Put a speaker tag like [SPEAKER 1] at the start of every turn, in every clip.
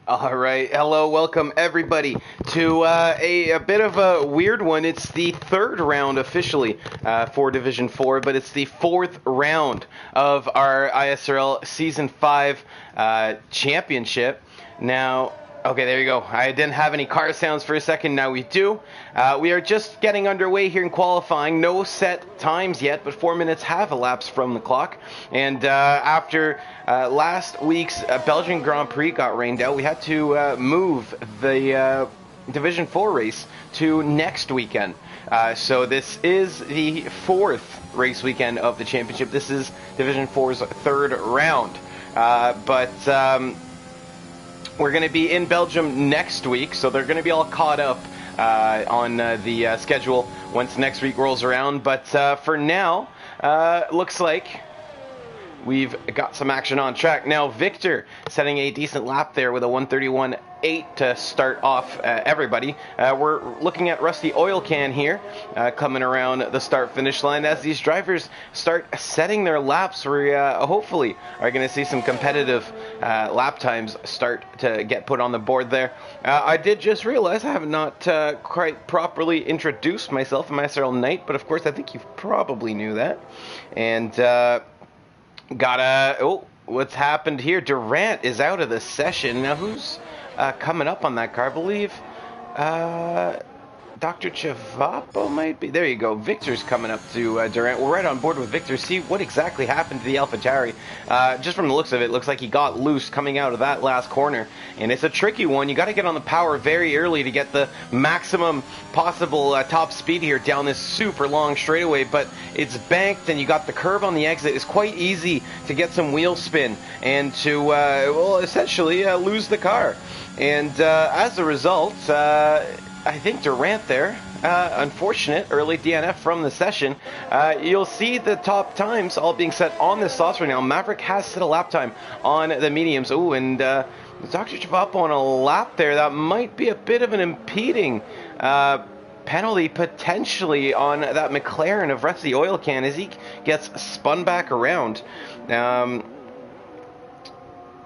[SPEAKER 1] All right, hello, welcome everybody to a bit of a weird one. It's the third round officially for Division 4, but it's the fourth round of our ISRL Season 5 championship. Now, okay, there you go. I didn't have any car sounds for a second, now we do. We are just getting underway here in qualifying. No set times yet, but 4 minutes have elapsed from the clock. And after last week's Belgian Grand Prix got rained out, we had to move the Division 4 race to next weekend. So this is the fourth race weekend of the championship. This is Division 4's third round. We're going to be in Belgium next week, so they're going to be all caught up on the schedule once next week rolls around. But for now, looks like we've got some action on track. Now, Victor setting a decent lap there with a 1:31.8 to start off everybody. We're looking at Rusty Oil Can here coming around the start-finish line. As these drivers start setting their laps, we hopefully are going to see some competitive lap times start to get put on the board there. I did just realize I have not quite properly introduced myself. I'm ISRL Knight, but of course I think you probably knew that. And what's happened here? Durant is out of the session. Now, who's coming up on that car? I believe Dr. Chavapo might be. There you go. Victor's coming up to Durant. We're right on board with Victor. See what exactly happened to the AlphaTauri. Just from the looks of it, looks like he got loose coming out of that last corner. And it's a tricky one. You got to get on the power very early to get the maximum possible top speed here down this super long straightaway. But it's banked and you got the curve on the exit. It's quite easy to get some wheel spin and to, essentially lose the car. And as a result, I think Durant there, unfortunate early DNF from the session. You'll see the top times all being set on this sauce right now. Maverick has set a lap time on the mediums. Oh, and Dr. Chavapo on a lap there. That might be a bit of an impeding penalty potentially on that McLaren of Rusty Oil Can as he gets spun back around.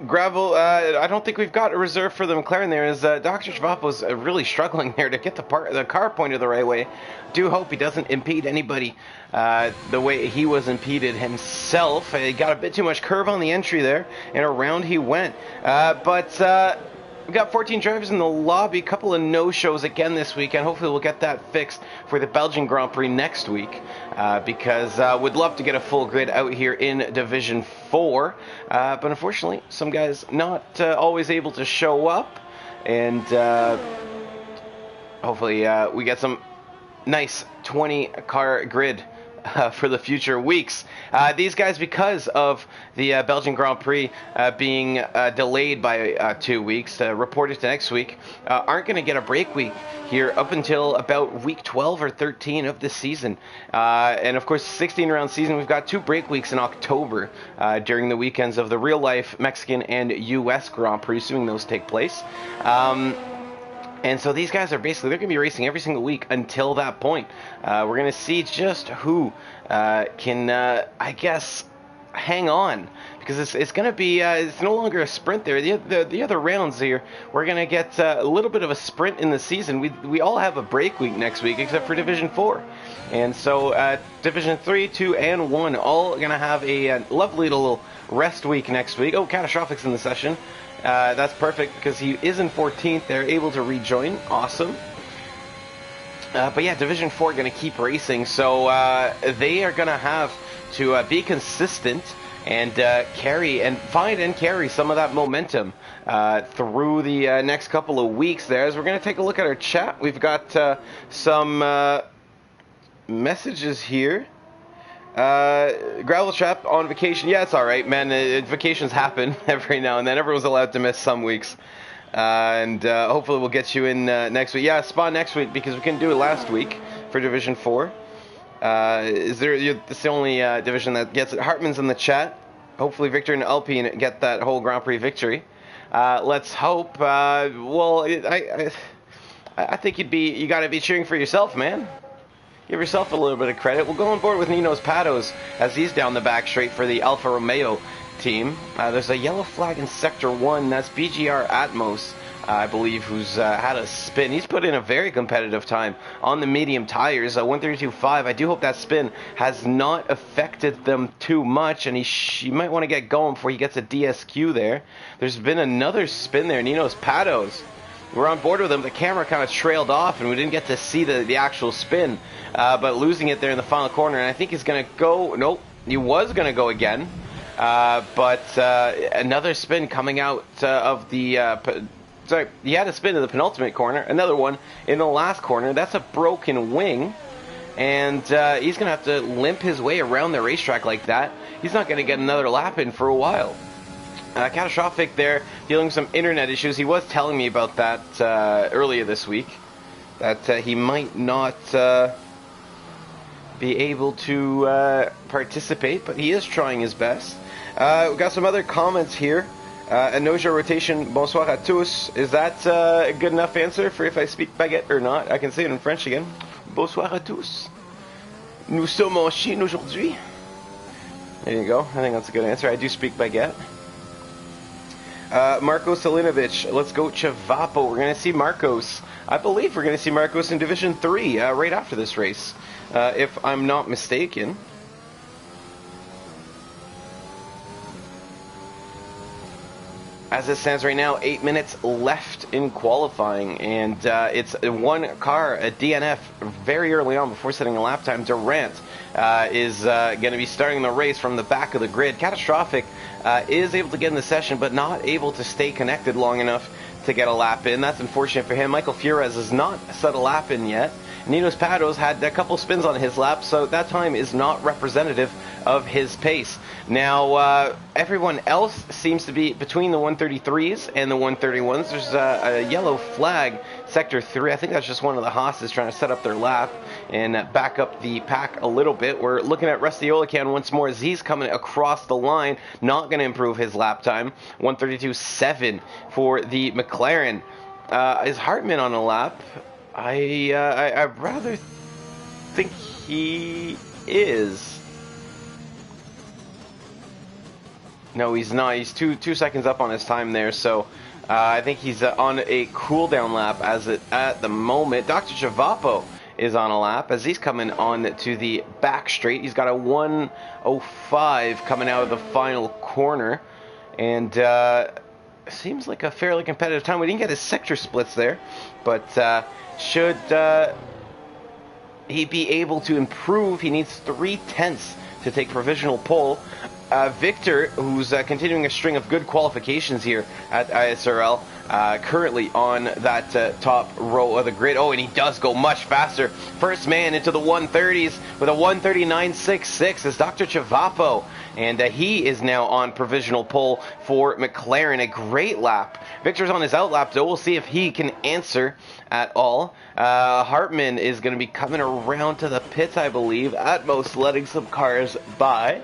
[SPEAKER 1] Gravel, I don't think we've got a reserve for the McLaren there, as Dr. Chavapo's really struggling there to get the car pointed the right way. Do hope he doesn't impede anybody the way he was impeded himself. He got a bit too much curve on the entry there, and around he went. We've got 14 drivers in the lobby, a couple of no-shows again this weekend. Hopefully we'll get that fixed for the Belgian Grand Prix next week, because we'd love to get a full grid out here in Division 4. But unfortunately, some guys not always able to show up, and hopefully we get some nice 20-car grid for the future weeks. These guys, because of the Belgian Grand Prix being delayed by 2 weeks, reported to next week, aren't going to get a break week here up until about week 12 or 13 of the season. And of course, 16-round season, we've got 2 break weeks in October during the weekends of the real-life Mexican and U.S. Grand Prix, assuming those take place. And so these guys are basically, they're going to be racing every single week until that point. We're going to see just who can, I guess, hang on. Because it's going to be, it's no longer a sprint there. The other rounds here, we're going to get a little bit of a sprint in the season. We all have a break week next week, except for Division 4. And so Division 3, 2, and 1 all going to have a lovely little rest week next week. Oh, Catastrophic's in the session. That's perfect because he is in 14th. They're able to rejoin. Awesome. But yeah, Division 4 going to keep racing. So they are going to have to be consistent and find and carry some of that momentum through the next couple of weeks there. As we're going to take a look at our chat, we've got some messages here. Gravel Trap on vacation. Yeah, it's alright, man. Vacations happen every now and then. Everyone's allowed to miss some weeks. And hopefully we'll get you in next week. Yeah, Spawn next week, because we couldn't do it last week for Division 4. It's the only division that gets it. Hartman's in the chat. Hopefully Victor and Alpine get that whole Grand Prix victory. Let's hope. I think you got to be cheering for yourself, man. Give yourself a little bit of credit. We'll go on board with Nino's Patos as he's down the back straight for the Alfa Romeo team. There's a yellow flag in Sector 1. That's BGR Atmos, I believe, who's had a spin. He's put in a very competitive time on the medium tires, 132.5. I do hope that spin has not affected them too much, and he might want to get going before he gets a DSQ there. There's been another spin there. Ninos Pados, we're on board with him. The camera kind of trailed off, and we didn't get to see the actual spin, but losing it there in the final corner, and I think he's going to go. Nope, he was going to go again, but another spin coming out of the... Sorry, he had a spin in the penultimate corner, another one in the last corner. That's a broken wing, and he's going to have to limp his way around the racetrack like that. He's not going to get another lap in for a while. Catastrophic there, dealing with some internet issues. He was telling me about that earlier this week, that he might not be able to participate, but he is trying his best. We've got some other comments here. Anoja rotation, bonsoir à tous. Is that a good enough answer for if I speak baguette or not? I can say it in French again. Bonsoir à tous. Nous sommes en Chine aujourd'hui. There you go. I think that's a good answer. I do speak baguette. Marco Selinovic, let's go Chavapo. We're going to see Marcos. I believe we're going to see Marcos in Division 3 right after this race, if I'm not mistaken. As it stands right now, 8 minutes left in qualifying, and it's one car, a DNF, very early on before setting a lap time. Durant is going to be starting the race from the back of the grid. Catastrophic is able to get in the session, but not able to stay connected long enough to get a lap in. That's unfortunate for him. Michael Furez has not set a lap in yet. Ninos Pados had a couple spins on his lap, so that time is not representative of his pace. Now, everyone else seems to be between the 133s and the 131s. There's a yellow flag, Sector 3. I think that's just one of the Haas's trying to set up their lap and back up the pack a little bit. We're looking at Rusty Olacan once more as he's coming across the line. Not going to improve his lap time. 132.7 for the McLaren. Is Hartman on a lap? I rather think he is. No, he's not. He's two seconds up on his time there, so I think he's on a cooldown lap at the moment. Dr. Chavapo is on a lap as he's coming on to the back straight. He's got a 1:05 coming out of the final corner, and seems like a fairly competitive time. We didn't get his sector splits there, but should he be able to improve, he needs 3/10 to take provisional pole. Victor, who's continuing a string of good qualifications here at ISRL, currently on that top row of the grid. Oh, and he does go much faster. First man into the 130s with a 139.66 is Dr. Chavapo. And he is now on provisional pole for McLaren. A great lap. Victor's on his out lap, though. We'll see if he can answer at all. Hartman is going to be coming around to the pits, I believe. Atmos letting some cars by.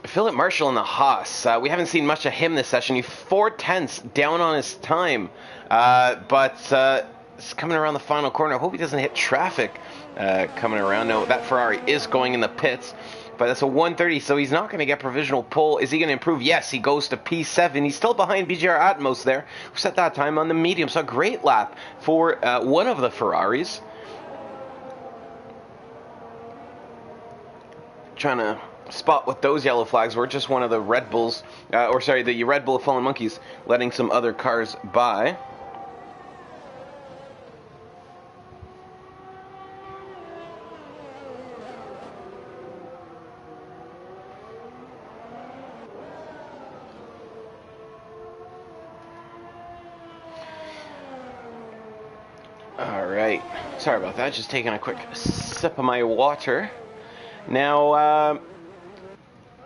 [SPEAKER 1] Philip Marshall in the Haas. We haven't seen much of him this session. He's 4/10 down on his time. But it's coming around the final corner. I hope he doesn't hit traffic coming around. No, that Ferrari is going in the pits. But that's a 130, so he's not going to get provisional pole. Is he going to improve? Yes, he goes to P7. He's still behind BGR Atmos there, who set that time on the medium. So a great lap for one of the Ferraris. Trying to spot what those yellow flags were. Just one of the Red Bulls, the Red Bull Fallen Monkeys letting some other cars by. Alright, sorry about that, just taking a quick sip of my water. Now,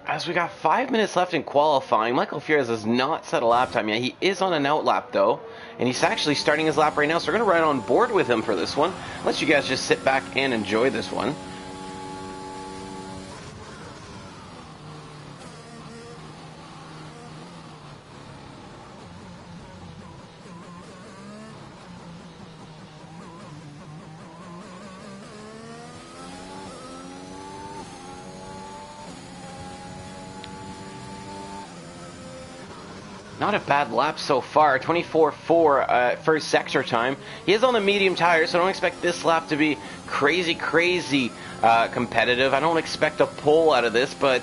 [SPEAKER 1] as we got 5 minutes left in qualifying, Michael Furez has not set a lap time yet. He is on an out lap, though, and he's actually starting his lap right now, so we're going to ride on board with him for this one. Let you guys just sit back and enjoy this one. Not a bad lap so far. 24.4 first sector time. He is on the medium tires, so I don't expect this lap to be crazy competitive. I don't expect a pole out of this, but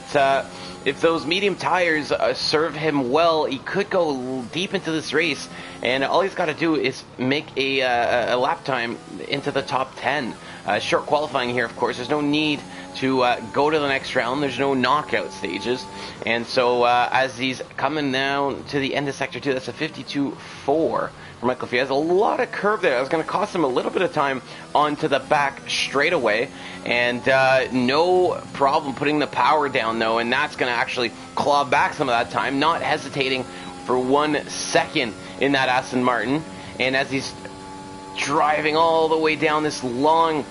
[SPEAKER 1] if those medium tires serve him well, he could go deep into this race, and all he's got to do is make a lap time into the top 10. Short qualifying here, of course. There's no need to go to the next round. There's no knockout stages, and so as he's coming down to the end of sector 2, that's a 52.4 for Michael Fier. Has a lot of curve there. That's going to cost him a little bit of time onto the back straightaway, and no problem putting the power down though, and that's going to actually claw back some of that time, not hesitating for 1 second in that Aston Martin. And as he's driving all the way down this long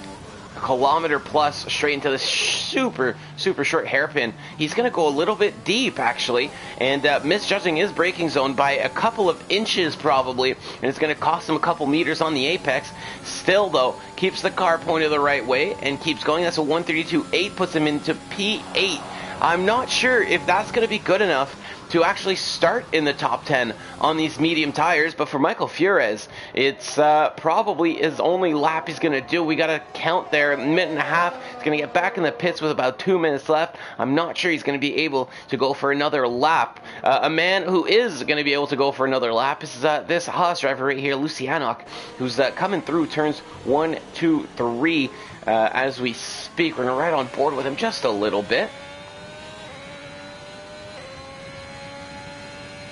[SPEAKER 1] kilometer plus straight into this super short hairpin, he's going to go a little bit deep actually, and misjudging his braking zone by a couple of inches probably, and it's going to cost him a couple meters on the apex. Still though, keeps the car pointed the right way and keeps going. That's a 132.8, puts him into P8. I'm not sure if that's going to be good enough to actually start in the top 10 on these medium tires, but for Michael Fures, it's probably his only lap he's going to do. We got to count there, a minute and a half. He's going to get back in the pits with about 2 minutes left. I'm not sure he's going to be able to go for another lap. A man who is going to be able to go for another lap is this Haas driver right here, Lucianoc, who's coming through turns 1, 2, 3 as we speak. We're going to ride on board with him just a little bit.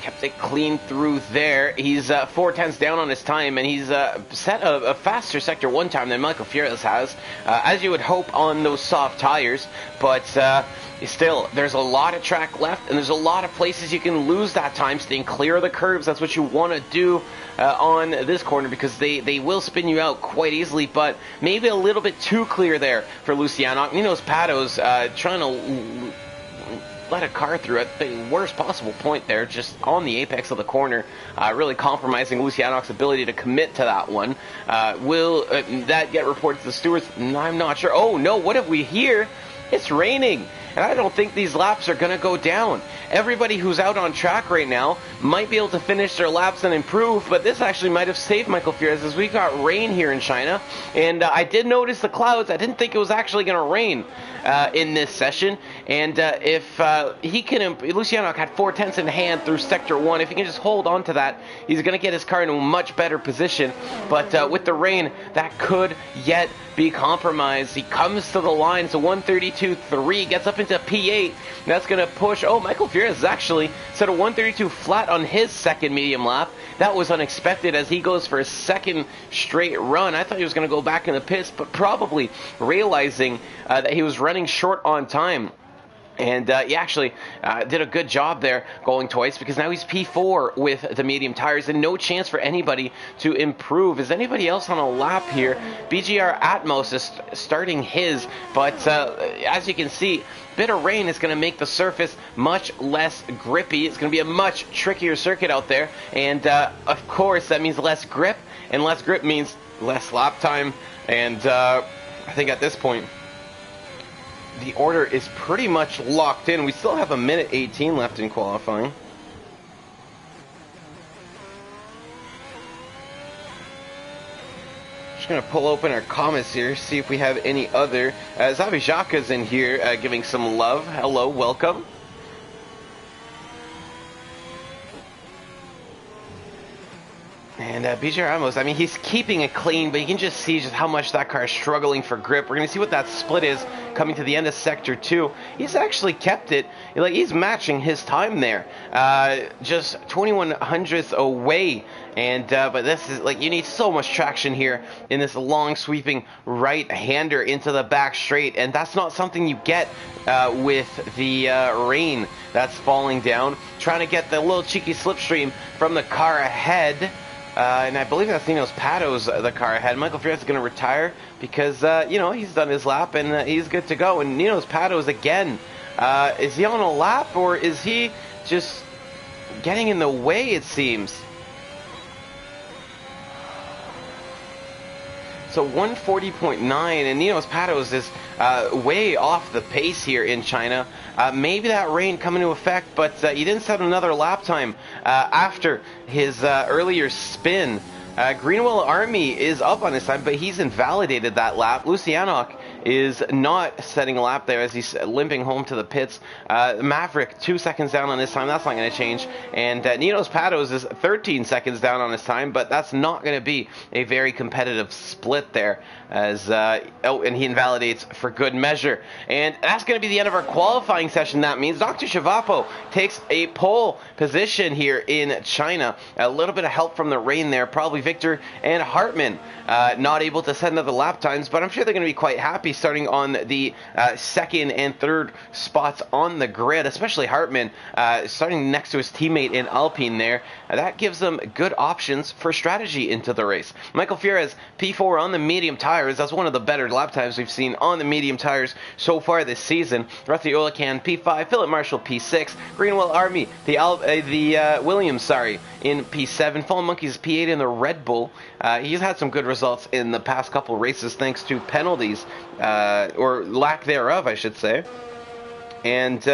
[SPEAKER 1] Kept it clean through there. He's 4 tenths down on his time, and he's set a faster sector 1 time than Michael Fures has, as you would hope on those soft tires. But still, there's a lot of track left, and there's a lot of places you can lose that time staying clear of the curbs. That's what you want to do on this corner, because they will spin you out quite easily, but maybe a little bit too clear there for Luciano. Ninos Patos trying to let a car through at the worst possible point there, just on the apex of the corner, really compromising Lucianoc's ability to commit to that one. Will that get reported to the stewards? I'm not sure. Oh no, what have we here? It's raining, and I don't think these laps are going to go down. Everybody who's out on track right now might be able to finish their laps and improve, but this actually might have saved Michael Fures, as we got rain here in China, and I did notice the clouds. I didn't think it was actually going to rain in this session, and if he can, Luciano had 4 tenths in hand through sector 1. If he can just hold on to that, he's going to get his car in a much better position, but with the rain, that could yet be compromised. He comes to the line, so 132.3, gets up into P8. That's going to push. Oh, Michael Fures actually set a 132 flat on his second medium lap. That was unexpected, as he goes for a second straight run. I thought he was going to go back in the pits, but probably realizing that he was running short on time. And he actually did a good job there going twice, because now he's P4 with the medium tires, and no chance for anybody to improve. Is anybody else on a lap here? BGR Atmos is starting his, but as you can see, bit of rain is going to make the surface much less grippy. It's going to be a much trickier circuit out there, and of course that means less grip, and less grip means less lap time. And I think at this point, the order is pretty much locked in. We still have a minute 18 left in qualifying. Just going to pull open our comments here, see if we have any other. Zavi Jaka's in here giving some love. Hello, welcome. And BJ Ramos, I mean, he's keeping it clean, but you can just see just how much that car is struggling for grip. We're going to see what that split is coming to the end of Sector 2. He's actually kept it, like, he's matching his time there. Just 21 hundredths away. And, but this is, like, you need so much traction here in this long sweeping right-hander into the back straight. And that's not something you get with the rain that's falling down. Trying to get the little cheeky slipstream from the car ahead. And I believe that's Ninos Patos, the car ahead. Michael Fures is going to retire because, you know, he's done his lap and he's good to go. And Ninos Patos, again, is he on a lap, or is he just getting in the way, it seems? So 140.9, and Ninos Patos is way off the pace here in China. Maybe that rain come into effect, but he didn't set another lap time after his earlier spin. Greenwell Army is up on his time, but he's invalidated that lap. Lucianok is not setting a lap there as he's limping home to the pits. Maverick 2 seconds down on his time. That's not going to change. And Ninos Patos is 13 seconds down on his time, but that's not going to be a very competitive split there. As and he invalidates for good measure. And that's going to be the end of our qualifying session. That means Dr. Shavapo takes a pole position here in China. A little bit of help from the rain there. Probably Victor and Hartman not able to set another lap times, but I'm sure they're going to be quite happy starting on the second and third spots on the grid, especially Hartman starting next to his teammate in Alpine there. That gives them good options for strategy into the race. Michael Fierez, P4 on the medium tires. That's one of the better lap times we've seen on the medium tires so far this season. Rusty Olacan, P5, Philip Marshall, P6, Greenwell Army, the Williams, in P7, Fallen Monkeys, P8 in the Red Bull. He's had some good results in the past couple races thanks to penalties, or lack thereof, I should say. And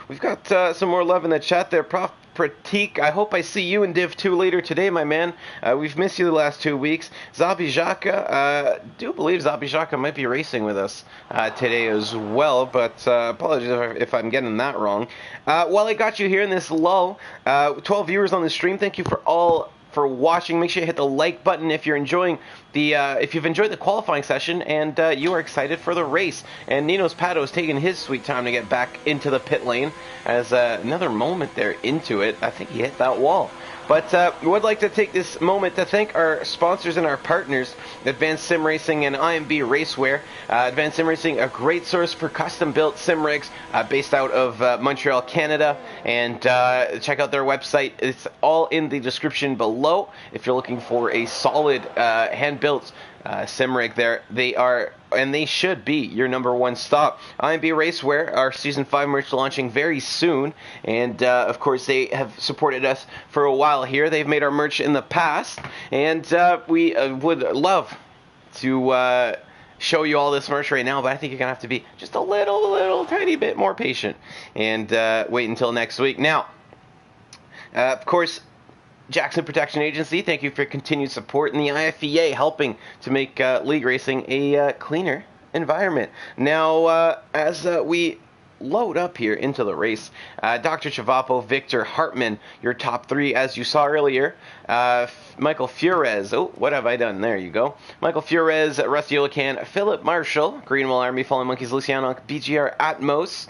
[SPEAKER 1] we've got some more love in the chat there. Prof Pratik, I hope I see you in Div 2 later today, my man. We've missed you the last 2 weeks. Zabi Jaka, do believe Zabi Jaka might be racing with us today as well, but apologies if I'm getting that wrong. While I got you here in this lull, 12 viewers on the stream, thank you for watching. Make sure you hit the like button if you're enjoying if you've enjoyed the qualifying session and you are excited for the race. And Ninos Patos taking his sweet time to get back into the pit lane as another moment there into it. I think he hit that wall. But we would like to take this moment to thank our sponsors and our partners, Advanced Sim Racing and IMB Racewear. Advanced Sim Racing, a great source for custom-built sim rigs based out of Montreal, Canada. And check out their website. It's all in the description below. If you're looking for a solid hand-built sim rig there, they are, and they should be, your number one stop. IMB Racewear, our Season 5 merch launching very soon, and of course they have supported us for a while here. They've made our merch in the past, and we would love to show you all this merch right now, but I think you're going to have to be just a little tiny bit more patient and wait until next week. Now, of course, Jackson Protection Agency, thank you for your continued support, and the IFEA helping to make league racing a cleaner environment. Now, as we load up here into the race, Dr. Chavapo, Victor, Hartman, your top three, as you saw earlier. Michael Fierez, oh, what have I done? There you go. Michael Fierez, Rusty Olacan, Philip Marshall, Greenwell Army, Fallen Monkeys, Luciano, BGR Atmos,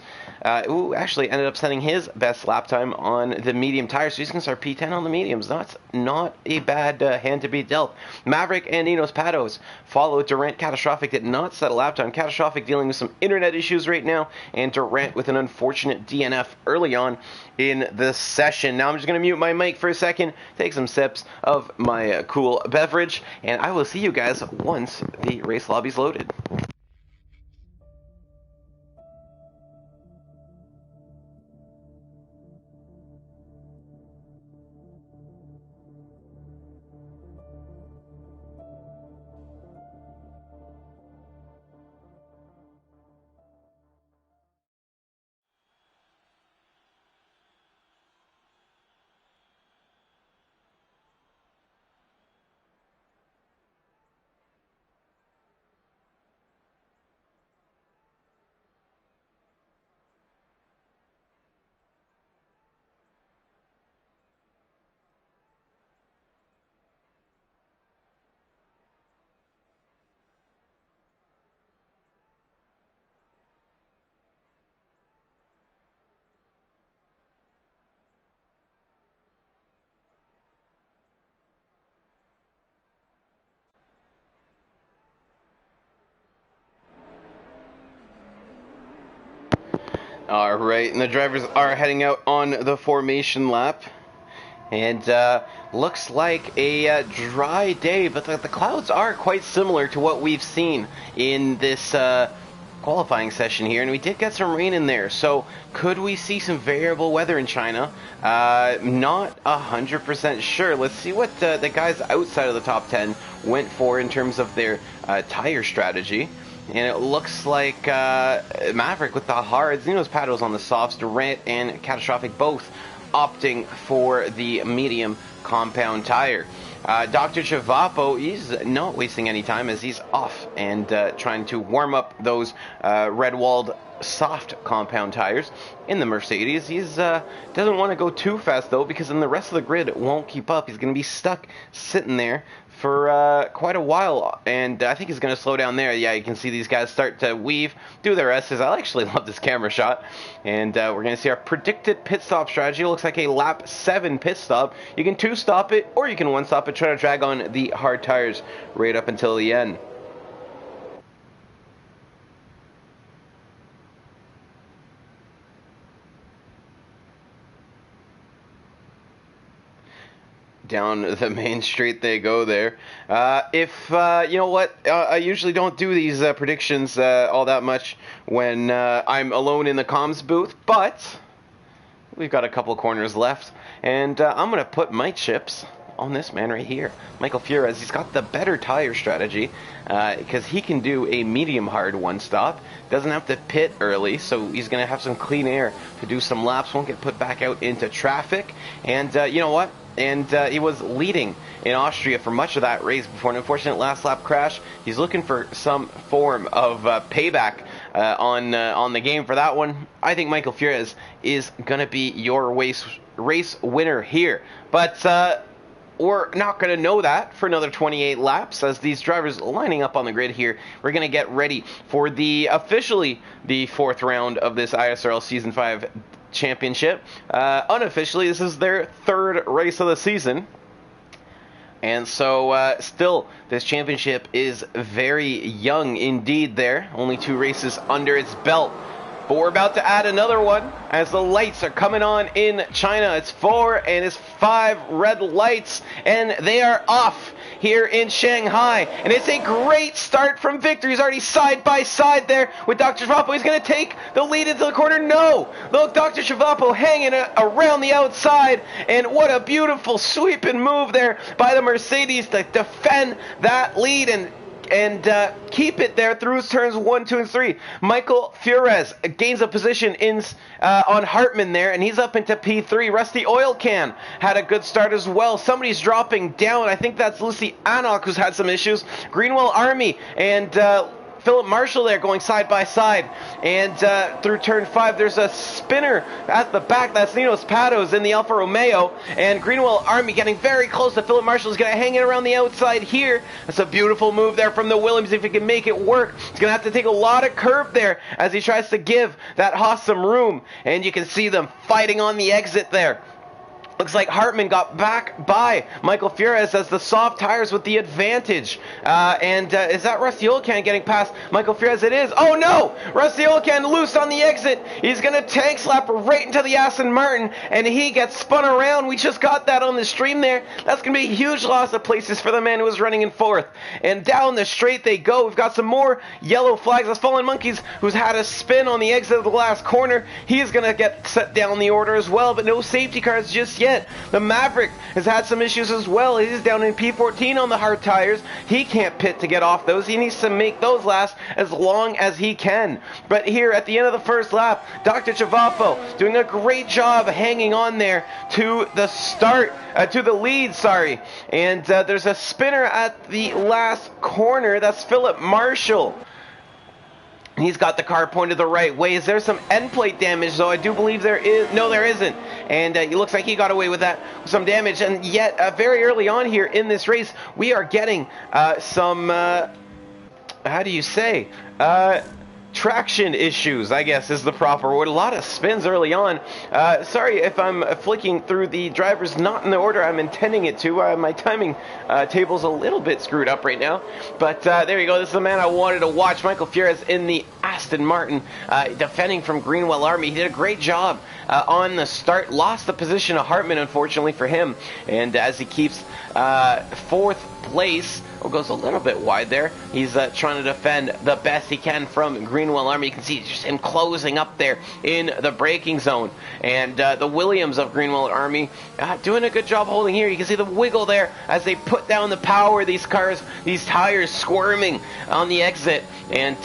[SPEAKER 1] who actually ended up setting his best lap time on the medium tires, so he's going to start P10 on the mediums. That's not a bad hand to be dealt. Maverick and Ninos Patos followed Durant. Catastrophic did not set a lap time. Catastrophic dealing with some internet issues right now, and Durant with an unfortunate DNF early on in the session. Now I'm just going to mute my mic for a second, take some sips of my cool beverage, and I will see you guys once the race lobby's loaded. All right, and the drivers are heading out on the formation lap. And looks like a dry day, but the clouds are quite similar to what we've seen in this qualifying session here. And we did get some rain in there, so could we see some variable weather in China? Not 100% sure. Let's see what the guys outside of the top 10 went for in terms of their tire strategy. And it looks like Maverick with the hards, Nino's paddles on the softs, Durant and Catastrophic both opting for the medium compound tire. Dr. Chavapo, he's not wasting any time as he's off and trying to warm up those red-walled soft compound tires in the Mercedes. He's doesn't want to go too fast though, because then the rest of the grid won't keep up. He's going to be stuck sitting there for quite a while, and I think he's going to slow down there. Yeah, you can see these guys start to weave, do their S's. I actually love this camera shot, and we're going to see our predicted pit stop strategy. It looks like a lap 7 pit stop. You can 2-stop it, or you can 1-stop it, try to drag on the hard tires right up until the end. Down the main street they go there. You know what, I usually don't do these predictions all that much when I'm alone in the comms booth, but we've got a couple corners left, and I'm going to put my chips on this man right here, Michael Fierez. He's got the better tire strategy because he can do a medium hard 1-stop, doesn't have to pit early, so he's going to have some clean air to do some laps, won't get put back out into traffic, and you know what? And he was leading in Austria for much of that race before an unfortunate last lap crash. He's looking for some form of payback on the game for that one. I think Michael Fierez is going to be your race winner here. But we're not going to know that for another 28 laps as these drivers lining up on the grid here. We're going to get ready for officially the 4th round of this ISRL Season 5 championship. Unofficially, this is their 3rd race of the season. And so still, this championship is very young indeed there. Only 2 races under its belt. But we're about to add another one as the lights are coming on in China. It's 4 and it's 5 red lights, and they are off here in Shanghai. And it's a great start from Victor. He's already side by side there with Dr. Chavapo. He's going to take the lead into the corner. No! Look, Dr. Chavapo hanging around the outside. And what a beautiful sweep and move there by the Mercedes to defend that lead and keep it there through turns 1, 2, and 3. Michael Fierez gains a position on Hartman there, and he's up into P3. Rusty Oil Can had a good start as well. Somebody's dropping down. I think that's Lucy Anok who's had some issues. Greenwell Army and Philip Marshall there going side by side. And through turn 5, there's a spinner at the back. That's Ninos Patos in the Alfa Romeo. And Greenwell Army getting very close to Philip Marshall. Is going to hang it around the outside here. That's a beautiful move there from the Williams. If he can make it work, he's going to have to take a lot of curve there as he tries to give that Haas some room. And you can see them fighting on the exit there. Looks like Hartman got back by Michael Fierez as the soft tires with the advantage. Is that Rusty Olcan getting past Michael Fierez? It is. Oh no! Rusty Olcan loose on the exit. He's going to tank slap right into the Aston Martin, and he gets spun around. We just got that on the stream there. That's going to be a huge loss of places for the man who was running in 4th. And down the straight they go. We've got some more yellow flags. That's Fallen Monkeys, who's had a spin on the exit of the last corner. He's going to get set down the order as well, but no safety cars just yet. The Maverick has had some issues as well. He's down in P14 on the hard tires. He can't pit to get off those. He needs to make those last as long as he can. But here at the end of the first lap, Dr. Chavapo doing a great job hanging on there to the lead, sorry. And there's a spinner at the last corner. That's Philip Marshall. He's got the car pointed the right way. Is there some end plate damage, though? I do believe there is. No, there isn't. And it looks like he got away with that, some damage. And yet, very early on here in this race, we are getting some, how do you say, traction issues, I guess is the proper word. A lot of spins early on. Sorry if I'm flicking through the drivers not in the order I'm intending it to. My timing table's a little bit screwed up right now. But there you go. This is the man I wanted to watch. Michael Fierez in the Aston Martin, defending from Greenwell Army. He did a great job on the start. Lost the position of Hartman, unfortunately for him. And as he keeps 4th place Oh, goes a little bit wide there. He's trying to defend the best he can from Greenwell Army. You can see just him closing up there in the braking zone. And the Williams of Greenwell Army doing a good job holding here. You can see the wiggle there as they put down the power. These cars, these tires squirming on the exit. And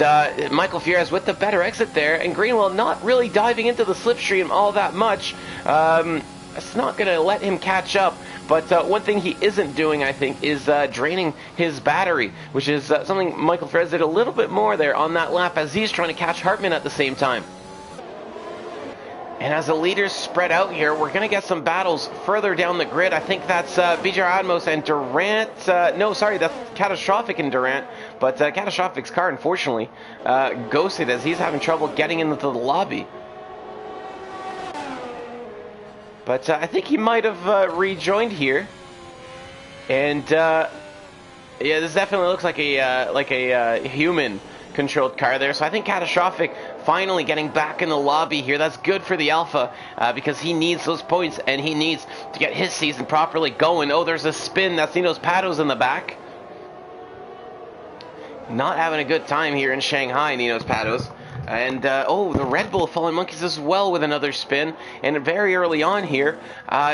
[SPEAKER 1] Michael Fierez with the better exit there. And Greenwell not really diving into the slipstream all that much. It's not going to let him catch up. But one thing he isn't doing, I think, is draining his battery, which is something Michael Fierez did a little bit more there on that lap as he's trying to catch Hartman at the same time. And as the leaders spread out here, we're going to get some battles further down the grid. I think that's BJR Atmos and Durant. No, sorry, that's Catastrophic and Durant. But Catastrophic's car, unfortunately, ghosted as he's having trouble getting into the lobby. But I think he might have rejoined here. And yeah, this definitely looks like a human-controlled car there. So I think Catastrophic finally getting back in the lobby here. That's good for the Alpha because he needs those points and he needs to get his season properly going. Oh, there's a spin. That's Nino's Pados in the back. Not having a good time here in Shanghai, Nino's Pados. And, oh, the Red Bull Fallen Monkeys as well with another spin. And very early on here,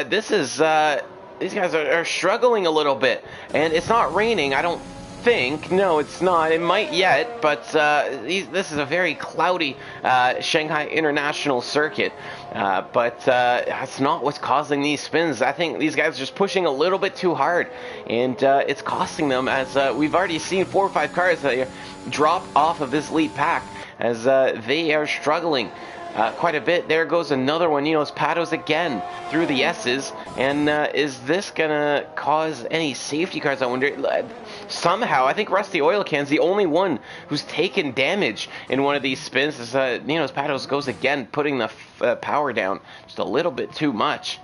[SPEAKER 1] this is, these guys are struggling a little bit. And it's not raining, I don't think. No, it's not. It might yet, but this is a very cloudy Shanghai International Circuit. But that's not what's causing these spins. I think these guys are just pushing a little bit too hard. And it's costing them, as we've already seen 4 or 5 cars that drop off of this lead pack, as they are struggling quite a bit. There goes another one. Nino's Pados again through the S's. And is this going to cause any safety cars, I wonder? Somehow, I think Rusty Oil Can's the only one who's taken damage in one of these spins. As Nino's Pados goes again, putting the power down just a little bit too much.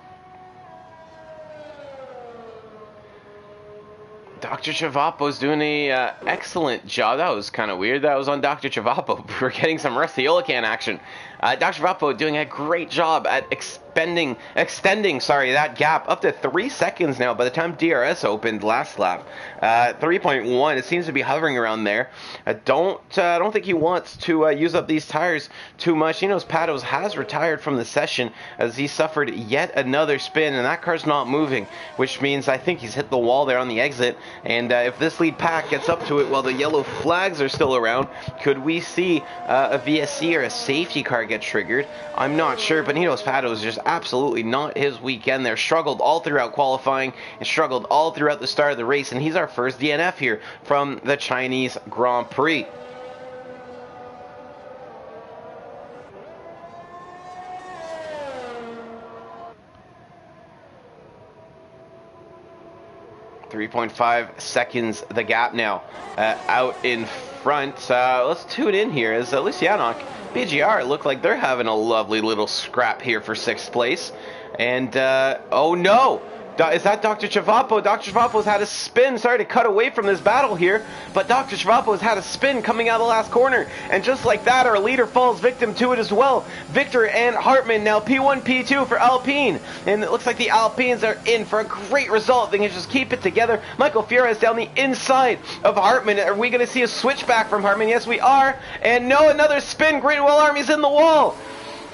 [SPEAKER 1] Dr. Chavapo's doing a excellent job. That was kind of weird. That was on Dr. Chavapo. We're getting some Rusty Olacan action. Dr. Chavapo doing a great job at extending that gap up to 3 seconds now by the time DRS opened last lap. 3.1. It seems to be hovering around there. I don't think he wants to use up these tires too much. Nino's Pados has retired from the session as he suffered yet another spin, and that car's not moving, which means I think he's hit the wall there on the exit. And if this lead pack gets up to it while the yellow flags are still around, could we see a VSC or a safety car get triggered? I'm not sure, but Nino's Pados just absolutely not his weekend there. Struggled all throughout qualifying and struggled all throughout the start of the race, and he's our first DNF here from the Chinese Grand Prix. .5 seconds the gap now out in front. Let's tune in here as Lucianoc BGR look like they're having a lovely little scrap here for 6th place. And oh no, is that Dr. Chavapo? Dr. Chavapo's had a spin. Sorry to cut away from this battle here, but Dr. Chavapo's had a spin coming out of the last corner. And just like that, our leader falls victim to it as well. Victor and Hartman now P1, P2 for Alpine. And it looks like the Alpines are in for a great result. They can just keep it together. Michael Fierez down the inside of Hartman. Are we going to see a switchback from Hartman? Yes, we are. And no, another spin. Greenwell Army's in the wall.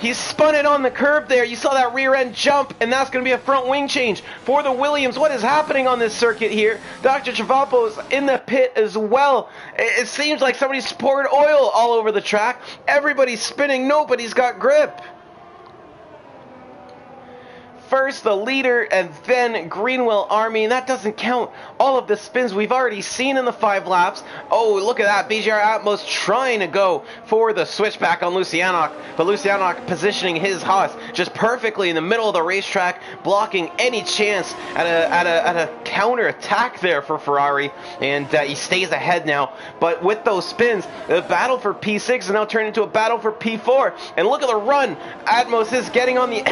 [SPEAKER 1] He spun it on the curb there. You saw that rear end jump, and that's going to be a front wing change for the Williams. What is happening on this circuit here? Dr. Chavapo's in the pit as well. It seems like somebody's poured oil all over the track. Everybody's spinning. Nobody's got grip. First the leader and then Greenwell Army, and that doesn't count all of the spins we've already seen in the 5 laps. Oh, look at that. BGR Atmos trying to go for the switchback on Lucianoc, but Lucianoc positioning his Haas just perfectly in the middle of the racetrack, blocking any chance at a counter attack there for Ferrari, and he stays ahead now. But with those spins, the battle for P6 is now turned into a battle for P4, and look at the run Atmos is getting on the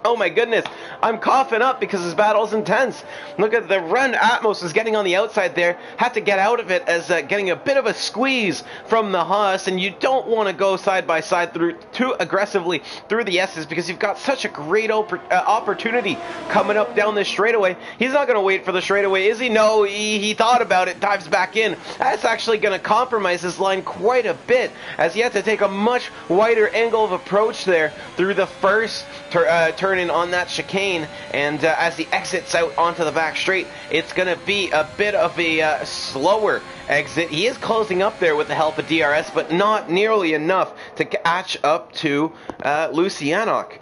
[SPEAKER 1] Oh my goodness, I'm coughing up because this battle's intense. Look at the run Atmos is getting on the outside there. Had to get out of it as getting a bit of a squeeze from the Haas, and you don't want to go side by side through too aggressively through the S's because you've got such a great opportunity coming up down this straightaway. He's not going to wait for the straightaway, is he? No, he thought about it, dives back in. That's actually going to compromise his line quite a bit as he had to take a much wider angle of approach there through the first turn in on that chicane, and as he exits out onto the back straight, it's going to be a bit of a slower exit. He is closing up there with the help of DRS, but not nearly enough to catch up to Lucianok.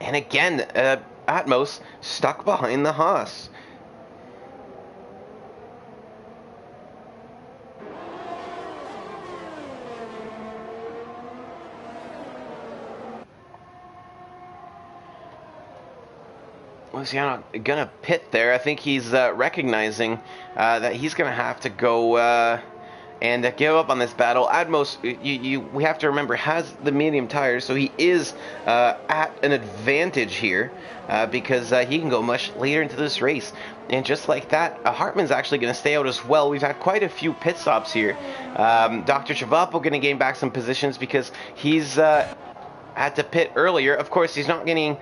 [SPEAKER 1] And again, Atmos stuck behind the Haas. Luciano gonna pit there. I think he's recognizing that he's gonna have to go and give up on this battle. Atmos, we have to remember, has the medium tires, so he is at an advantage here because he can go much later into this race. And just like that, Hartman's actually going to stay out as well. We've had quite a few pit stops here. Dr. Chavapo going to gain back some positions because he's had to pit earlier. Of course, he's not getting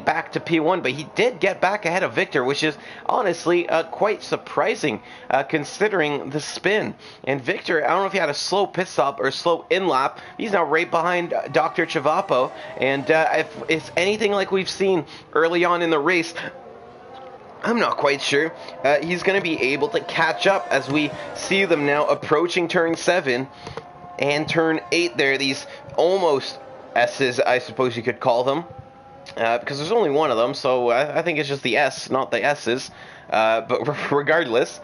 [SPEAKER 1] back to P1, but he did get back ahead of Victor, which is honestly quite surprising considering the spin. And Victor, I don't know if he had a slow pit stop or slow in lap. He's now right behind Dr. Chavapo, and if it's anything like we've seen early on in the race, I'm not quite sure he's going to be able to catch up as we see them now approaching turn 7 and turn 8 there. These almost S's, I suppose you could call them, because there's only one of them, so I think it's just the S, not the S's, but regardless,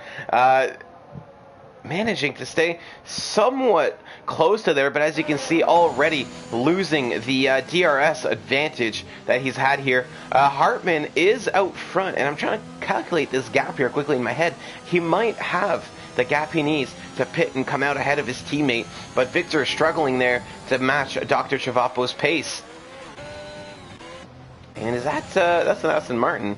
[SPEAKER 1] managing to stay somewhat close to there, but as you can see, already losing the DRS advantage that he's had here. Hartman is out front, and I'm trying to calculate this gap here quickly in my head. He might have the gap he needs to pit and come out ahead of his teammate, but Victor is struggling there to match Dr. Chavapo's pace. And is that's an Aston Martin,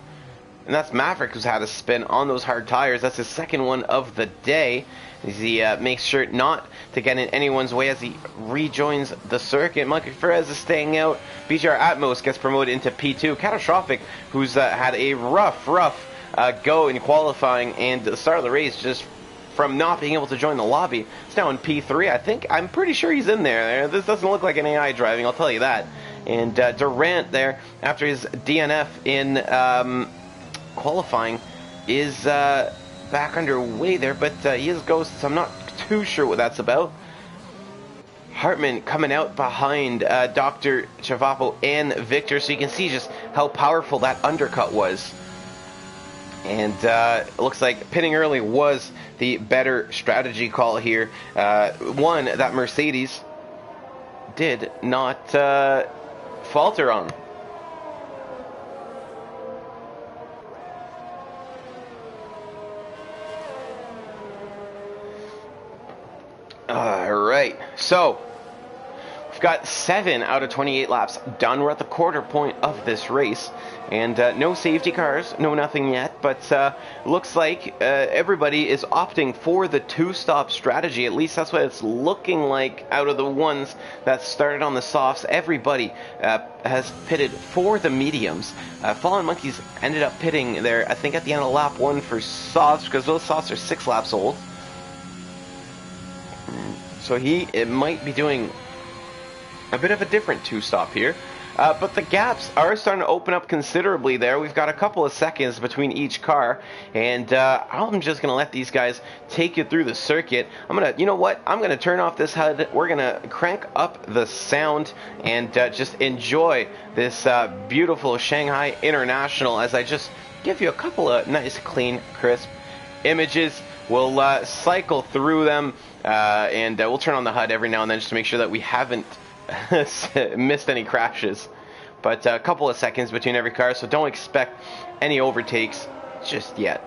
[SPEAKER 1] and that's Maverick, who's had a spin on those hard tires. That's his second one of the day, as he makes sure not to get in anyone's way as he rejoins the circuit. Monkey Perez is staying out. BGR Atmos gets promoted into P2. Catastrophic, who's had a rough go in qualifying, and at the start of the race, just from not being able to join the lobby, it's now in P3. I'm pretty sure he's in there. This doesn't look like an AI driving, I'll tell you that. And Durant there, after his DNF in qualifying, is back underway there, but he is ghosted, so I'm not too sure what that's about. Hartman coming out behind Dr. Chavapo and Victor, so you can see just how powerful that undercut was. And it looks like pitting early was the better strategy call here. One that Mercedes did not falter on. All right, so we've got 7 out of 28 laps done. We're at the quarter point of this race, and no safety cars, no nothing yet, but looks like everybody is opting for the 2-stop strategy. At least that's what it's looking like out of the ones that started on the softs. Everybody has pitted for the mediums. Fallen Monkeys ended up pitting there, I think, at the end of lap 1 for softs, because those softs are 6 laps old. So it might be doing a bit of a different 2-stop here. But the gaps are starting to open up considerably there. We've got a couple of seconds between each car, and I'm just going to let these guys take you through the circuit. You know what? I'm going to turn off this HUD. We're going to crank up the sound and just enjoy this beautiful Shanghai International as I just give you a couple of nice, clean, crisp images. We'll cycle through them, and we'll turn on the HUD every now and then just to make sure that we haven't missed any crashes. But a couple of seconds between every car, so don't expect any overtakes just yet.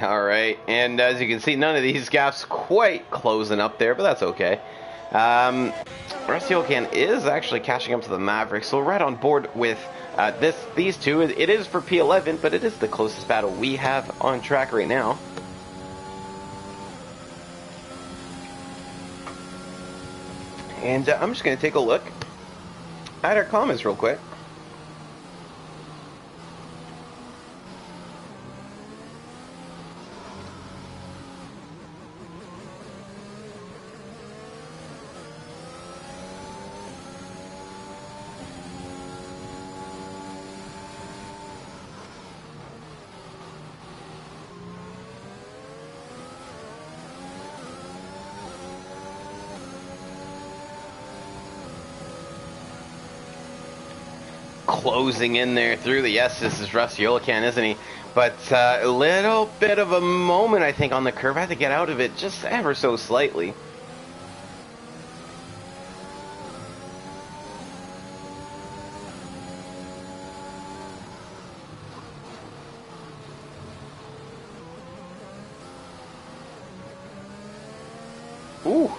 [SPEAKER 1] All right, and as you can see, none of these gaps quite closing up there, but that's okay. Rusty Okan is actually catching up to the Mavericks, so right on board with these two. It is for P11, but it is the closest battle we have on track right now. And I'm just going to take a look at our comments real quick. Closing in there through the yes, this is Rusty Olacan, isn't he? But a little bit of a moment, I think, on the curve. I had to get out of it just ever so slightly. Ooh.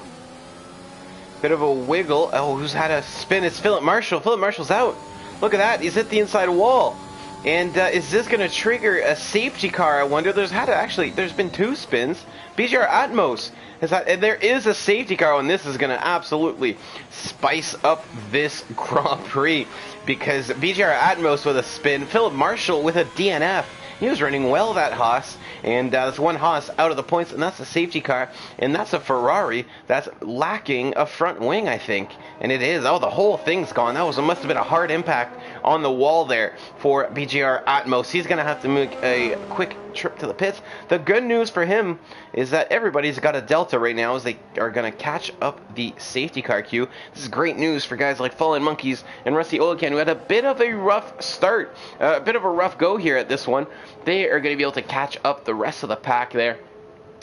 [SPEAKER 1] Bit of a wiggle. Oh, who's had a spin? It's Philip Marshall. Philip Marshall's out. Look at that. He's hit the inside wall. And is this going to trigger a safety car? I wonder. There's been 2 spins. BGR Atmos has had, and there is a safety car, and this is going to absolutely spice up this Grand Prix because BGR Atmos with a spin, Philip Marshall with a DNF. He was running well, that Haas, and that's one Haas out of the points, and that's a safety car, and that's a Ferrari that's lacking a front wing, I think, and it is. Oh, the whole thing's gone. Must have been a hard impact on the wall there for BGR Atmos. He's going to have to make a quick trip to the pits. The good news for him is that everybody's got a delta right now as they are going to catch up the safety car queue. This is great news for guys like Fallen Monkeys and Rusty Olacan, who had a bit of a rough start, a bit of a rough go here at this one. They are going to be able to catch up the rest of the pack there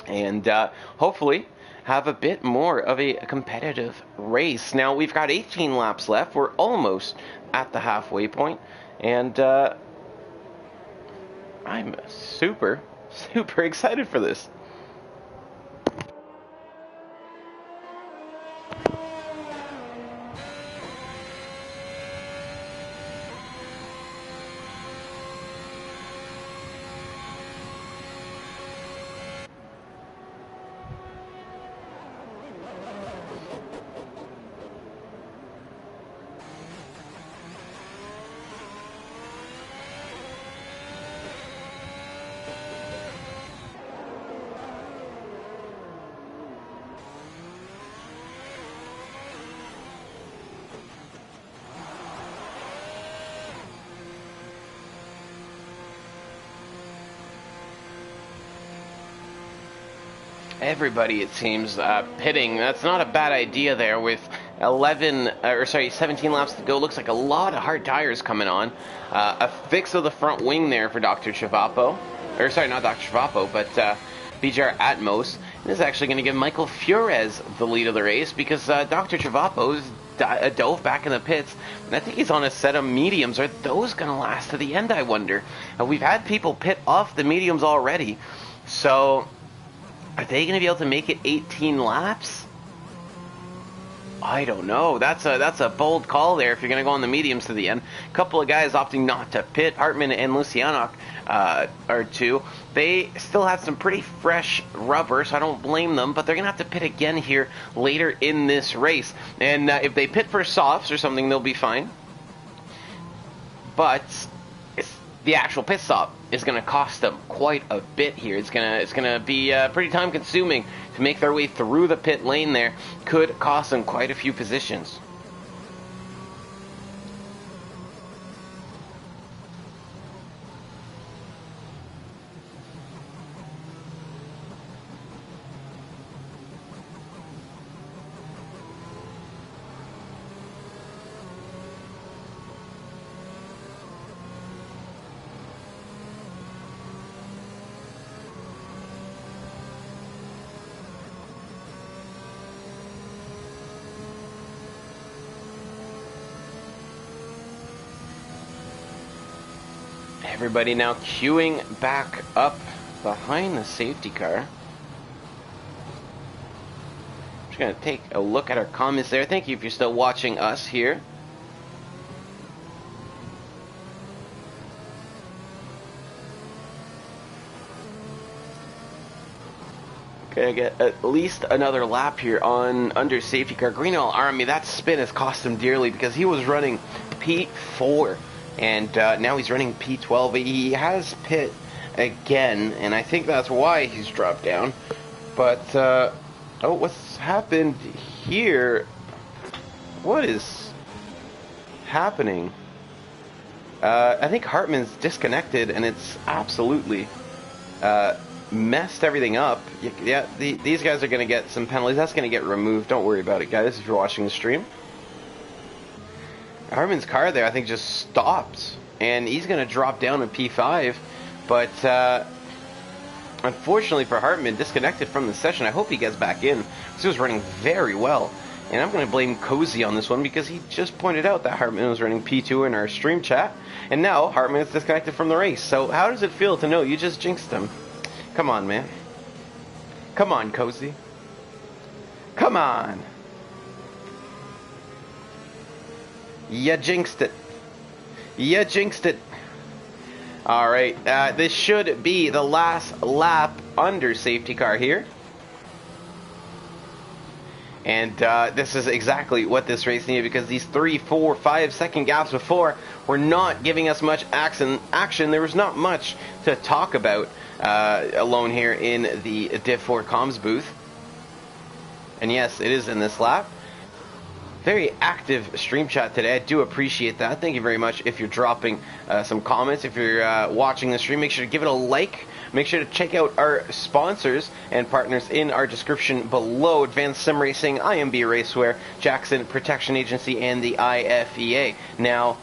[SPEAKER 1] and hopefully have a bit more of a competitive race. Now, we've got 18 laps left. We're almost at the halfway point, and I'm super excited for this. Everybody, it seems, pitting. That's not a bad idea there with 17 laps to go. Looks like a lot of hard tires coming on. A fix of the front wing there for Dr. Chivapo. Or, sorry, not Dr. Chivapo, but BGR Atmos. This is actually going to give Michael Fures the lead of the race because Dr. Chivapo's dove back in the pits. And I think he's on a set of mediums. Are those going to last to the end, I wonder? We've had people pit off the mediums already. So are they going to be able to make it 18 laps? I don't know. That's a bold call there if you're going to go on the mediums to the end. A couple of guys opting not to pit. Hartman and Lucianoc are two. They still have some pretty fresh rubber, so I don't blame them, but they're going to have to pit again here later in this race. And if they pit for softs or something, they'll be fine. But the actual pit stop is going to cost them quite a bit here. It's gonna be pretty time consuming to make their way through the pit lane there. Could cost them quite a few positions. Everybody now queuing back up behind the safety car. Just gonna take a look at our comments there. Thank you if you're still watching us here. Okay, I get at least another lap here on under safety car. Green Oil Army, that spin has cost him dearly because he was running P4 and now he's running P12. He has pit again, and I think that's why he's dropped down. But, oh, what's happened here? What is happening? I think Hartman's disconnected, and it's absolutely messed everything up. Yeah, these guys are going to get some penalties. That's going to get removed. Don't worry about it, guys, if you're watching the stream. Hartman's car there, I think, just stopped, and he's going to drop down to P5. But unfortunately for Hartman, disconnected from the session. I hope he gets back in, because he was running very well. And I'm going to blame Cozy on this one, because he just pointed out that Hartman was running P2 in our stream chat, and now Hartman is disconnected from the race. So how does it feel to know you just jinxed him? Come on, man. Come on, Cozy. Come on. You jinxed it. You jinxed it. Alright, this should be the last lap under safety car here. And this is exactly what this race needed, because these 3, 4, 5 second gaps before were not giving us much action. There was not much to talk about alone here in the Div 4 comms booth. And yes, it is in this lap. Very active stream chat today. I do appreciate that. Thank you very much. If you're dropping some comments, if you're watching the stream, make sure to give it a like. Make sure to check out our sponsors and partners in our description below. Advanced Sim Racing, IMB Raceware, Jackson Protection Agency, and the IFEA. Now,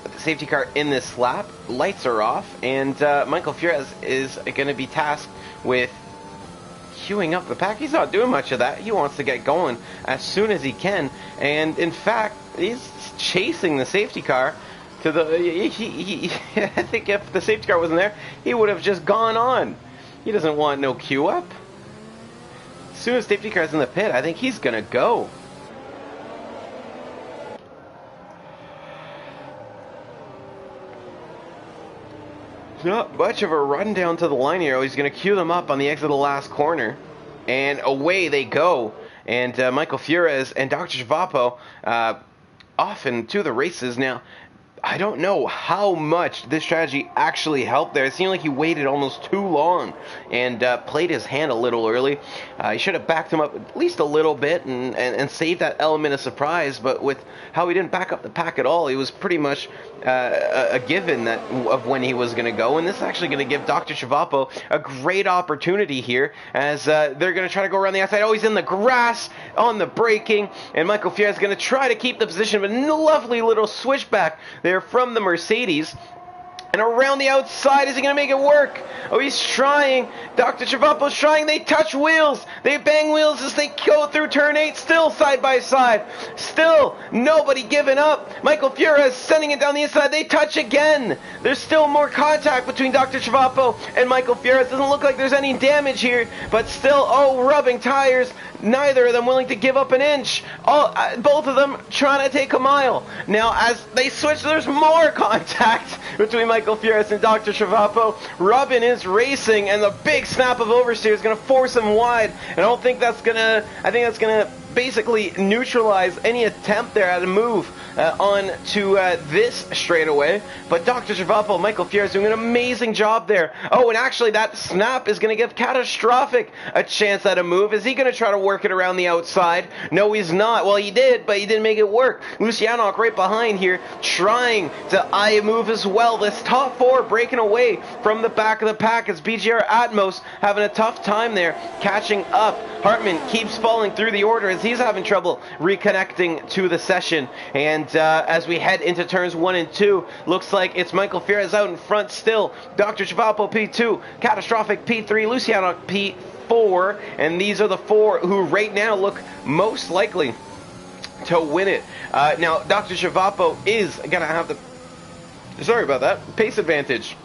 [SPEAKER 1] the safety car in this lap, lights are off, and Michael Fierez is going to be tasked with queuing up the pack. He's not doing much of that. He wants to get going as soon as he can, and in fact, he's chasing the safety car to the... I think if the safety car wasn't there, he would have just gone on. He doesn't want no queue up. As soon as safety car's in the pit, I think he's gonna go. Not much of a run down to the line here. He's going to queue them up on the exit of the last corner. And away they go. And Michael Fierez and Dr. Chavapo off into the races. Now, I don't know how much this strategy actually helped there. It seemed like he waited almost too long and played his hand a little early. He should have backed him up at least a little bit and saved that element of surprise. But with how he didn't back up the pack at all, he was pretty much a given that of when he was going to go. And this is actually going to give Dr. Chavapo a great opportunity here, as they're going to try to go around the outside. Oh, he's in the grass on the braking, and Michael Fierez is going to try to keep the position, but a lovely little switchback there from the Mercedes. And around the outside, is he going to make it work? Oh, he's trying. Dr. Chavapo's trying. They touch wheels. They bang wheels as they go through turn 8. Still side by side. Still nobody giving up. Michael Fierez sending it down the inside. They touch again. There's still more contact between Dr. Chavapo and Michael Fierez. Doesn't look like there's any damage here, but still, oh, rubbing tires. Neither of them willing to give up an inch. Both of them trying to take a mile. Now, as they switch, there's more contact between Michael Fierez and Dr. Chavapo. Robin is racing, and the big snap of oversteer is going to force him wide. And I think that's going to basically neutralize any attempt there at a move on to this straightaway. But Dr. Chavapo, Michael Fierez doing an amazing job there. Oh, and actually that snap is going to give Catastrophic a chance at a move. Is he going to try to work it around the outside? No, he's not. Well, he did, but he didn't make it work. Lucianok right behind here, trying to eye move as well. This top four breaking away from the back of the pack as BGR Atmos having a tough time there, catching up. Hartman keeps falling through the order as he's having trouble reconnecting to the session. And as we head into turns 1 and 2, looks like it's Michael Fierez out in front still. Dr. Chavapo P2, Catastrophic P3, Lucianok P4, and these are the four who right now look most likely to win it. Now, Dr. Chavapo is going to have the, sorry about that, pace advantage.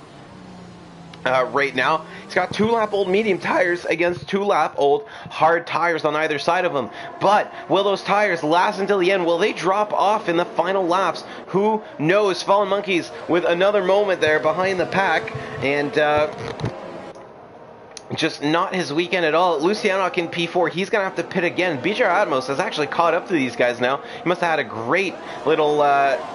[SPEAKER 1] right now. He's got 2-lap-old medium tires against 2-lap-old hard tires on either side of him. But will those tires last until the end? Will they drop off in the final laps? Who knows? Fallen Monkeys with another moment there behind the pack, and just not his weekend at all. Lucianoc in P4, he's going to have to pit again. BJR Atmos has actually caught up to these guys now. He must have had a great little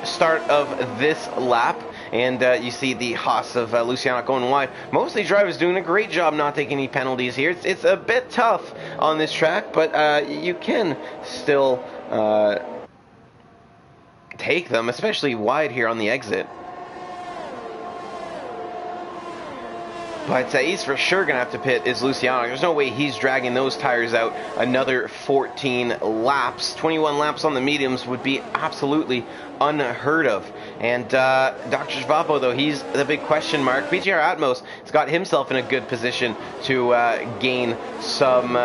[SPEAKER 1] start of this lap. And you see the Haas of Lucianoc going wide. Most of these drivers doing a great job not taking any penalties here. It's a bit tough on this track, but you can still take them, especially wide here on the exit. But he's for sure going to have to pit is Luciano. There's no way he's dragging those tires out another 14 laps. 21 laps on the mediums would be absolutely unheard of. And Dr. Shvapo, though, he's the big question mark. BGR Atmos has got himself in a good position to gain some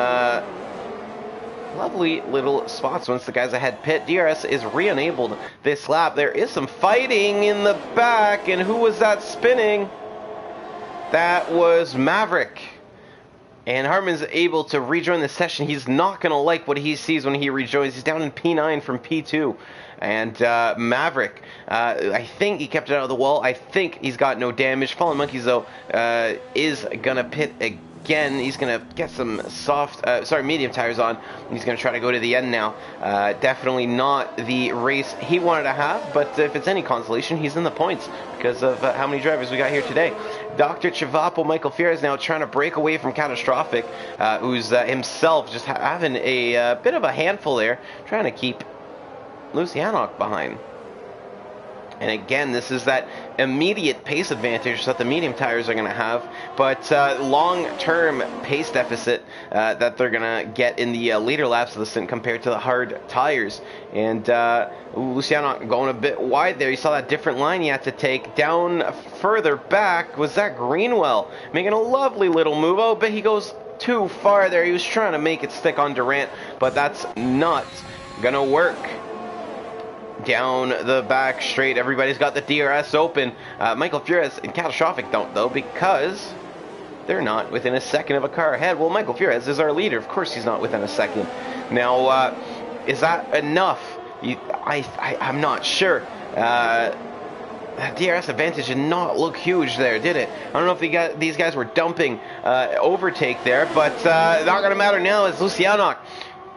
[SPEAKER 1] lovely little spots once the guys ahead pit. DRS is re-enabled this lap. There is some fighting in the back, and who was that spinning? That was Maverick. And Hartman's able to rejoin the session. He's not going to like what he sees when he rejoins. He's down in P9 from P2. And Maverick, I think he kept it out of the wall. I think he's got no damage. Fallen Monkeys, though, is going to pit again. He's going to get some medium tires on. He's going to try to go to the end now. Definitely not the race he wanted to have, but if it's any consolation, he's in the points because of how many drivers we got here today. Dr. Chivapo, Michael Fier is now trying to break away from Catastrophic, who's himself just having a bit of a handful there, trying to keep Lucianoc behind. And again, this is that immediate pace advantage that the medium tires are going to have, but long-term pace deficit that they're going to get in the later laps of the stint compared to the hard tires. And Luciano going a bit wide there. You saw that different line he had to take. Down further back was that Greenwell, making a lovely little move. Oh, but he goes too far there. He was trying to make it stick on Durant, but that's not going to work. Down the back straight, everybody's got the DRS open. Michael Furious and Catastrophic don't, though, because they're not within a second of a car ahead. Well, Michael Furious is our leader. Of course he's not within a second. Now, is that enough? I'm not sure. That DRS advantage did not look huge there, did it? I don't know if these guys were dumping overtake there, but not going to matter now as Lucianoc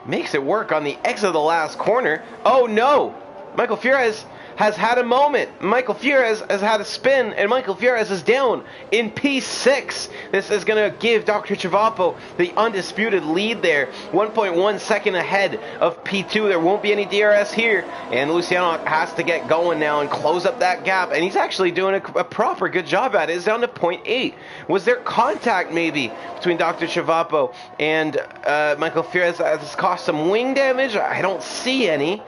[SPEAKER 1] makes it work on the exit of the last corner. Oh, no! Michael Fierez has had a moment. Michael Fierez has had a spin, and Michael Fierez is down in P6. This is going to give Dr. Chivapo the undisputed lead there. 1.1 second ahead of P2. There won't be any DRS here, and Luciano has to get going now and close up that gap, and he's actually doing a proper good job at it. It's down to 0.8. Was there contact maybe between Dr. Chivapo and Michael Fierez that has caused some wing damage? I don't see any.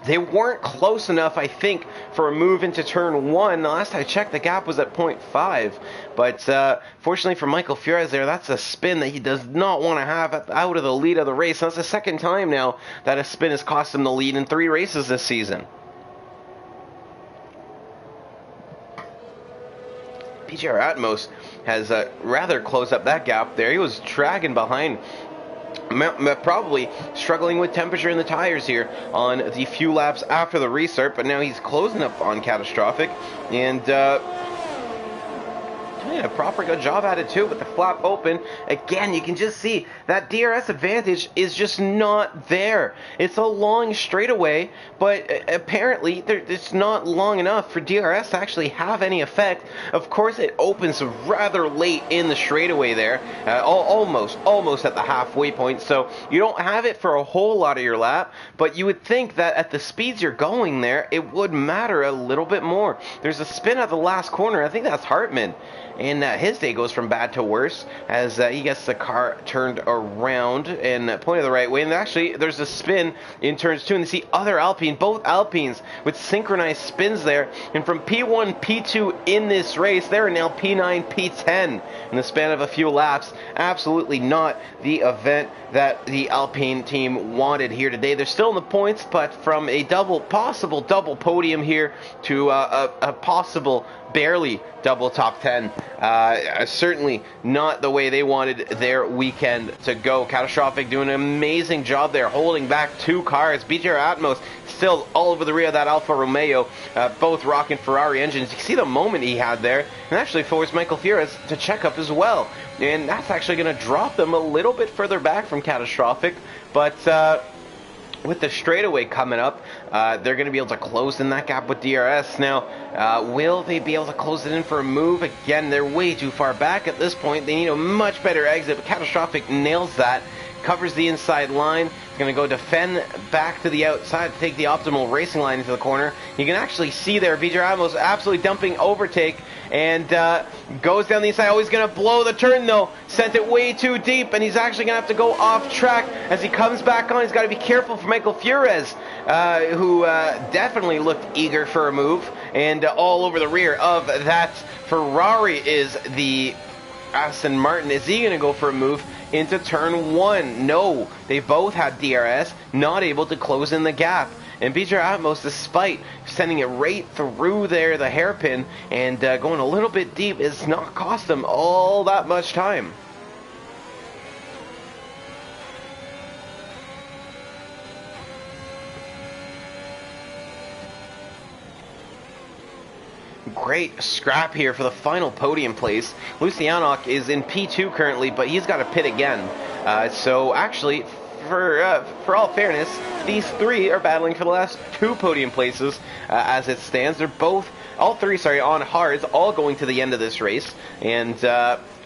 [SPEAKER 1] They weren't close enough, I think, for a move into turn 1. The last I checked, the gap was at 0.5. But fortunately for Michael Fierez there, that's a spin that he does not want to have out of the lead of the race. That's the second time now that a spin has cost him the lead in 3 races this season. BGR Atmos has rather closed up that gap there. He was dragging behind, probably struggling with temperature in the tires here on the few laps after the restart, but now he's closing up on Catastrophic and doing a proper good job at it too with the flap open. Again, you can just see that DRS advantage is just not there. It's a long straightaway, but apparently it's not long enough for DRS to actually have any effect. Of course, it opens rather late in the straightaway there, almost at the halfway point, so you don't have it for a whole lot of your lap, but you would think that at the speeds you're going there, it would matter a little bit more. There's a spin at the last corner. I think that's Hartman. And his day goes from bad to worse as he gets the car turned around and pointed the right way. And actually, there's a spin in turns 2. And you see other Alpine, both Alpines with synchronized spins there. And from P1, P2 in this race, they're now P9, P10 in the span of a few laps. Absolutely not the event that the Alpine team wanted here today. They're still in the points, but from a possible double podium here to a possible barely double top 10. Certainly not the way they wanted their weekend to go. Catastrophic doing an amazing job there, holding back 2 cars. BGR Atmos still all over the rear of that Alfa Romeo, both rocking Ferrari engines. You can see the moment he had there, and actually forced Michael Fierez to check up as well. And that's actually going to drop them a little bit further back from Catastrophic, but with the straightaway coming up, they're going to be able to close in that gap with DRS. Now, will they be able to close it in for a move? Again, they're way too far back at this point. They need a much better exit, but Catastrophic nails that. Covers the inside line. He's going to go defend back to the outside to take the optimal racing line into the corner. You can actually see there, VJ Ramos absolutely dumping overtake and goes down the inside. Oh, he's going to blow the turn though. Sent it way too deep, and he's actually going to have to go off track as he comes back on. He's got to be careful for Michael Fierez, who definitely looked eager for a move. And all over the rear of that Ferrari is the Aston Martin. Is he going to go for a move into turn 1? No, they both had DRS, not able to close in the gap. And BJ Atmos, despite sending it right through there, the hairpin, and going a little bit deep, it's not cost them all that much time. Great scrap here for the final podium place. Lucianok is in P2 currently, but he's got to pit again. So actually, for all fairness, these 3 are battling for the last 2 podium places as it stands. They're all three on hards, all going to the end of this race. And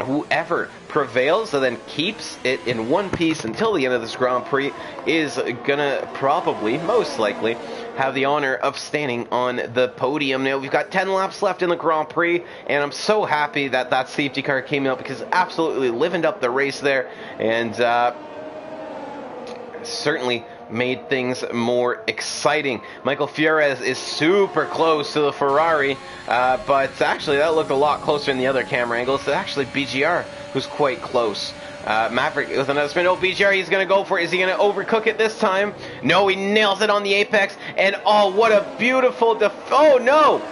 [SPEAKER 1] whoever prevails and then keeps it in one piece until the end of this Grand Prix is gonna probably, most likely, have the honor of standing on the podium. Now, we've got 10 laps left in the Grand Prix, and I'm so happy that that safety car came out because it absolutely livened up the race there, and certainly made things more exciting. Michael Fierez is super close to the Ferrari, but actually that looked a lot closer in the other camera angles. It's actually BGR who's quite close. Maverick with another spin. Oh, BGR, he's going to go for it. Is he going to overcook it this time? No, he nails it on the apex. And oh, what a beautiful oh, no!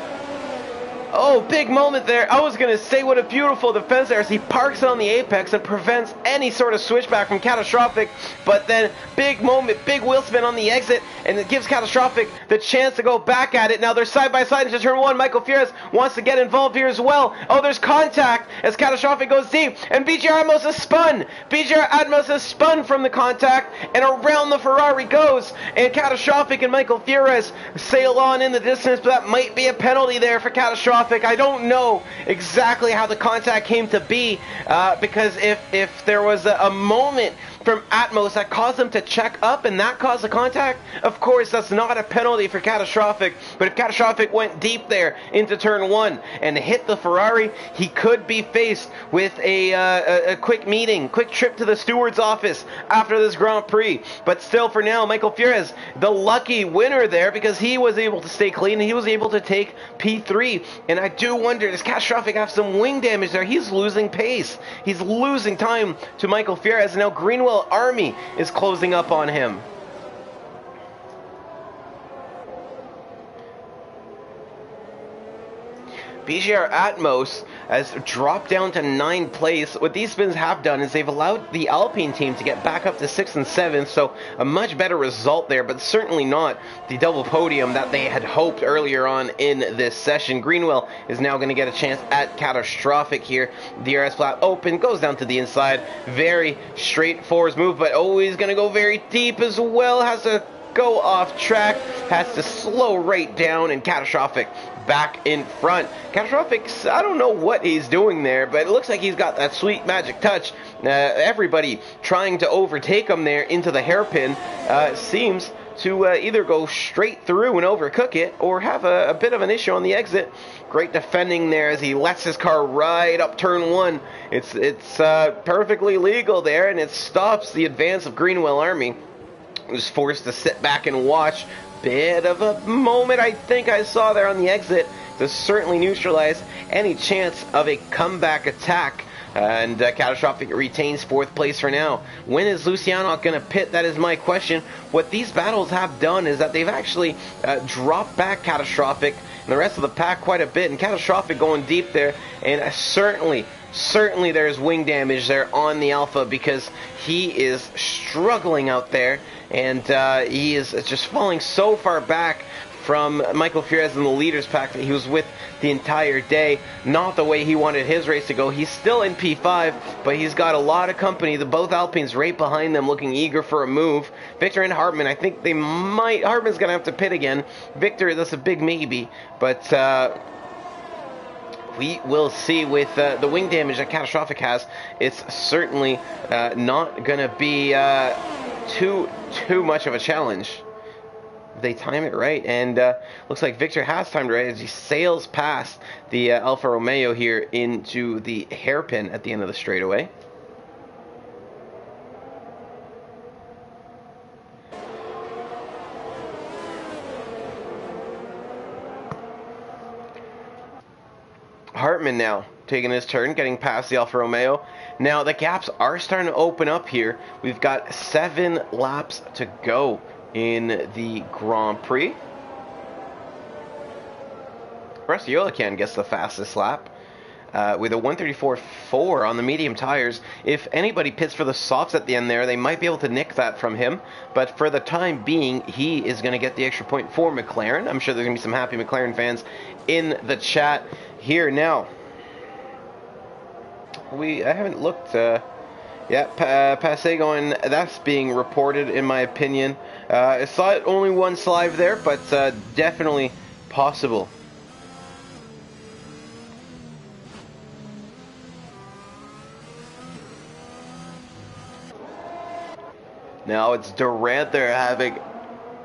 [SPEAKER 1] Oh, big moment there. I was going to say what a beautiful defense there as he parks it on the apex and prevents any sort of switchback from Catastrophic. But then, big moment, big wheel spin on the exit, and it gives Catastrophic the chance to go back at it. Now they're side by side into turn 1. Michael Fierez wants to get involved here as well. Oh, there's contact as Catastrophic goes deep, and BGR Atmos is spun. BGR Atmos is spun from the contact, and around the Ferrari goes. And Catastrophic and Michael Fierez sail on in the distance, but that might be a penalty there for Catastrophic. I don't know exactly how the contact came to be, because if there was a moment from Atmos that caused him to check up and that caused the contact, of course that's not a penalty for Catastrophic. But if Catastrophic went deep there into turn 1 and hit the Ferrari, he could be faced with a quick trip to the steward's office after this Grand Prix. But still, for now, Michael Fierez, the lucky winner there, because he was able to stay clean and he was able to take P3. And I do wonder, does Catastrophic have some wing damage there? He's losing pace. He's losing time to Michael Fierez. And now Greenwell Army is closing up on him. BGR Atmos has dropped down to 9th place. What these spins have done is they've allowed the Alpine team to get back up to 6th and 7th, so a much better result there, but certainly not the double podium that they had hoped earlier on in this session. Greenwell is now going to get a chance at Catastrophic here. DRS flap open, goes down to the inside. Very straightforward move, but he's going to go very deep as well. Has to go off track, has to slow right down, and Catastrophic back in front. Catastrophic, I don't know what he's doing there, but it looks like he's got that sweet magic touch. Everybody trying to overtake him there into the hairpin seems to either go straight through and overcook it or have a bit of an issue on the exit. Great defending there as he lets his car right up turn 1. It's perfectly legal there, and it stops the advance of Greenwell Army, who's forced to sit back and watch. Bit of a moment I think I saw there on the exit to certainly neutralize any chance of a comeback attack And Catastrophic retains 4th place for now. When is Luciano going to pit? That is my question. What these battles have done is that they've actually dropped back Catastrophic and the rest of the pack quite a bit. And Catastrophic going deep there. And certainly there's wing damage there on the Alpha, because he is struggling out there. And he is just falling so far back from Michael Fierez in the leaders pack that he was with the entire day. Not the way he wanted his race to go. He's still in P5, but he's got a lot of company. The both Alpines right behind them, looking eager for a move. Victor and Hartman, I think they might. Hartman's gonna have to pit again. Victor, that's a big maybe, but we will see. With the wing damage that Catastrophic has, it's certainly not gonna be too much of a challenge. They time it right, and looks like Victor has timed it right as he sails past the Alfa Romeo here into the hairpin at the end of the straightaway. Hartman now taking his turn, getting past the Alfa Romeo. Now the gaps are starting to open up here. We've got 7 laps to go in the Grand Prix. Braciola gets the fastest lap with a 1:34.4 on the medium tires. If anybody pits for the softs at the end there, they might be able to nick that from him. But for the time being, he is going to get the extra point for McLaren. I'm sure there's going to be some happy McLaren fans in the chat here. Now, I haven't looked... Passé going, that's being reported in my opinion. I saw it only once live there, but definitely possible. Now it's Durant there having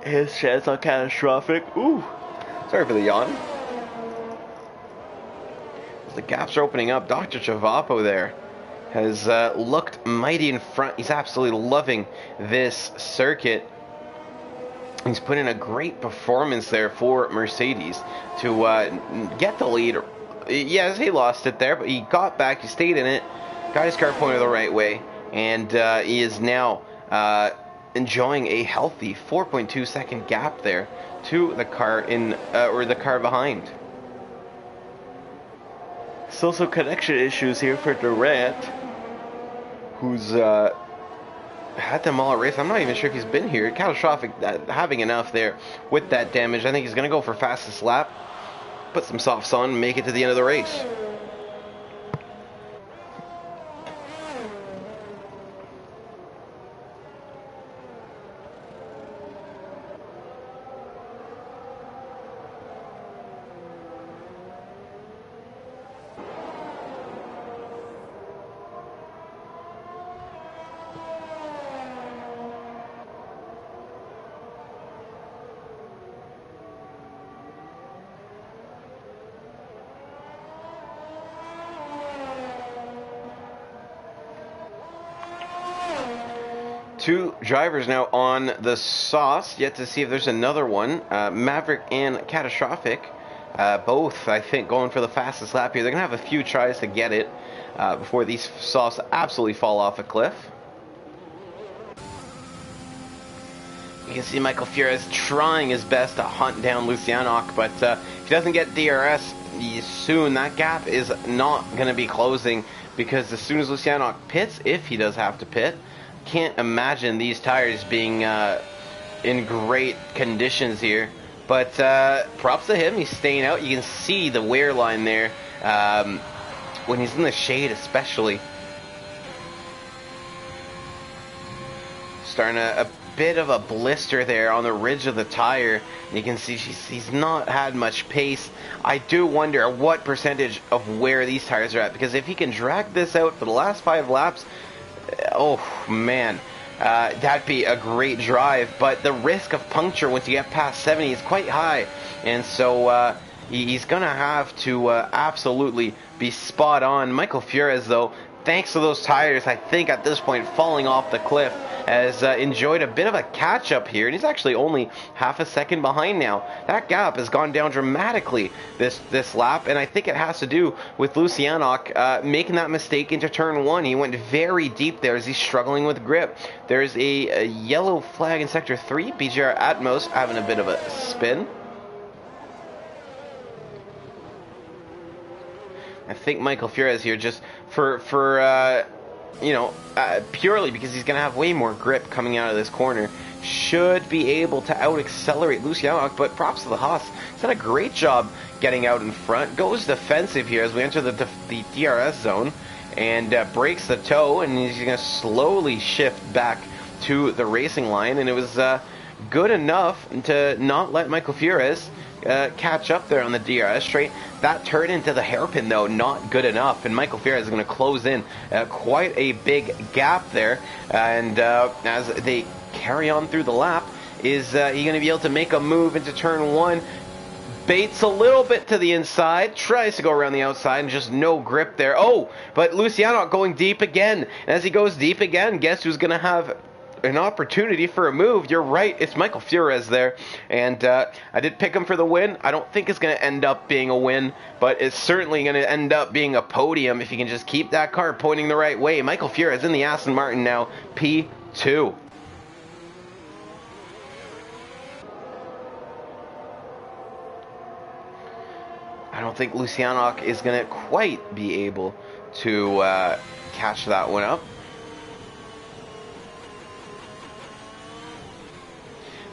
[SPEAKER 1] his chance on Catastrophic. Ooh, sorry for the yawn. As the gaps are opening up, Dr. Chavapo there has looked mighty in front. He's absolutely loving this circuit. He's put in a great performance there for Mercedes to get the lead. Yes, he lost it there, but he got back, he stayed in it, got his car pointed the right way, and he is now enjoying a healthy 4.2 second gap there to the car the car behind. Still some connection issues here for Durant, who's had them all race. I'm not even sure if he's been here. Catastrophic having enough there with that damage. I think he's going to go for fastest lap, put some softs on, make it to the end of the race. Two drivers now on the sauce, yet to see if there's another one. Maverick and Catastrophic, both, I think, going for the fastest lap here. They're going to have a few tries to get it before these softs absolutely fall off a cliff. You can see Michael Fierez trying his best to hunt down Lucianoc, but if he doesn't get DRS soon, that gap is not going to be closing, because as soon as Lucianoc pits, if he does have to pit, can't imagine these tires being in great conditions here. But props to him, he's staying out. You can see the wear line there when he's in the shade, especially. Starting a bit of a blister there on the ridge of the tire. You can see he's not had much pace. I do wonder what percentage of wear these tires are at, because if he can drag this out for the last 5 laps, oh man, that'd be a great drive. But the risk of puncture once you get past 70 is quite high, and so he's gonna have to absolutely be spot on. Michael Fierez, though, thanks to those tires, I think at this point falling off the cliff, has enjoyed a bit of a catch-up here, and he's actually only half a second behind now. That gap has gone down dramatically this lap, and I think it has to do with Lucianok making that mistake into turn 1. He went very deep there as he's struggling with grip. There's a yellow flag in Sector 3. BGR Atmos having a bit of a spin. I think Michael Fierez here just purely because he's going to have way more grip coming out of this corner, should be able to out-accelerate Lucianok, but props to the Haas. He's done a great job getting out in front. Goes defensive here as we enter the DRS zone, and breaks the toe, and he's going to slowly shift back to the racing line, and it was good enough to not let Michael Fierez catch up there on the DRS straight. That turned into the hairpin, though, not good enough, and Michael Fierez is going to close in quite a big gap there, and as they carry on through the lap, is he going to be able to make a move into turn 1? Baits a little bit to the inside, tries to go around the outside, and just no grip there. Oh, but Luciano going deep again, and as he goes deep again, guess who's going to have an opportunity for a move? You're right, it's Michael Fierez there, and I did pick him for the win. I don't think it's going to end up being a win, but it's certainly going to end up being a podium if you can just keep that car pointing the right way. Michael Fierez in the Aston Martin now, P2. I don't think Lucianok is going to quite be able to catch that one up.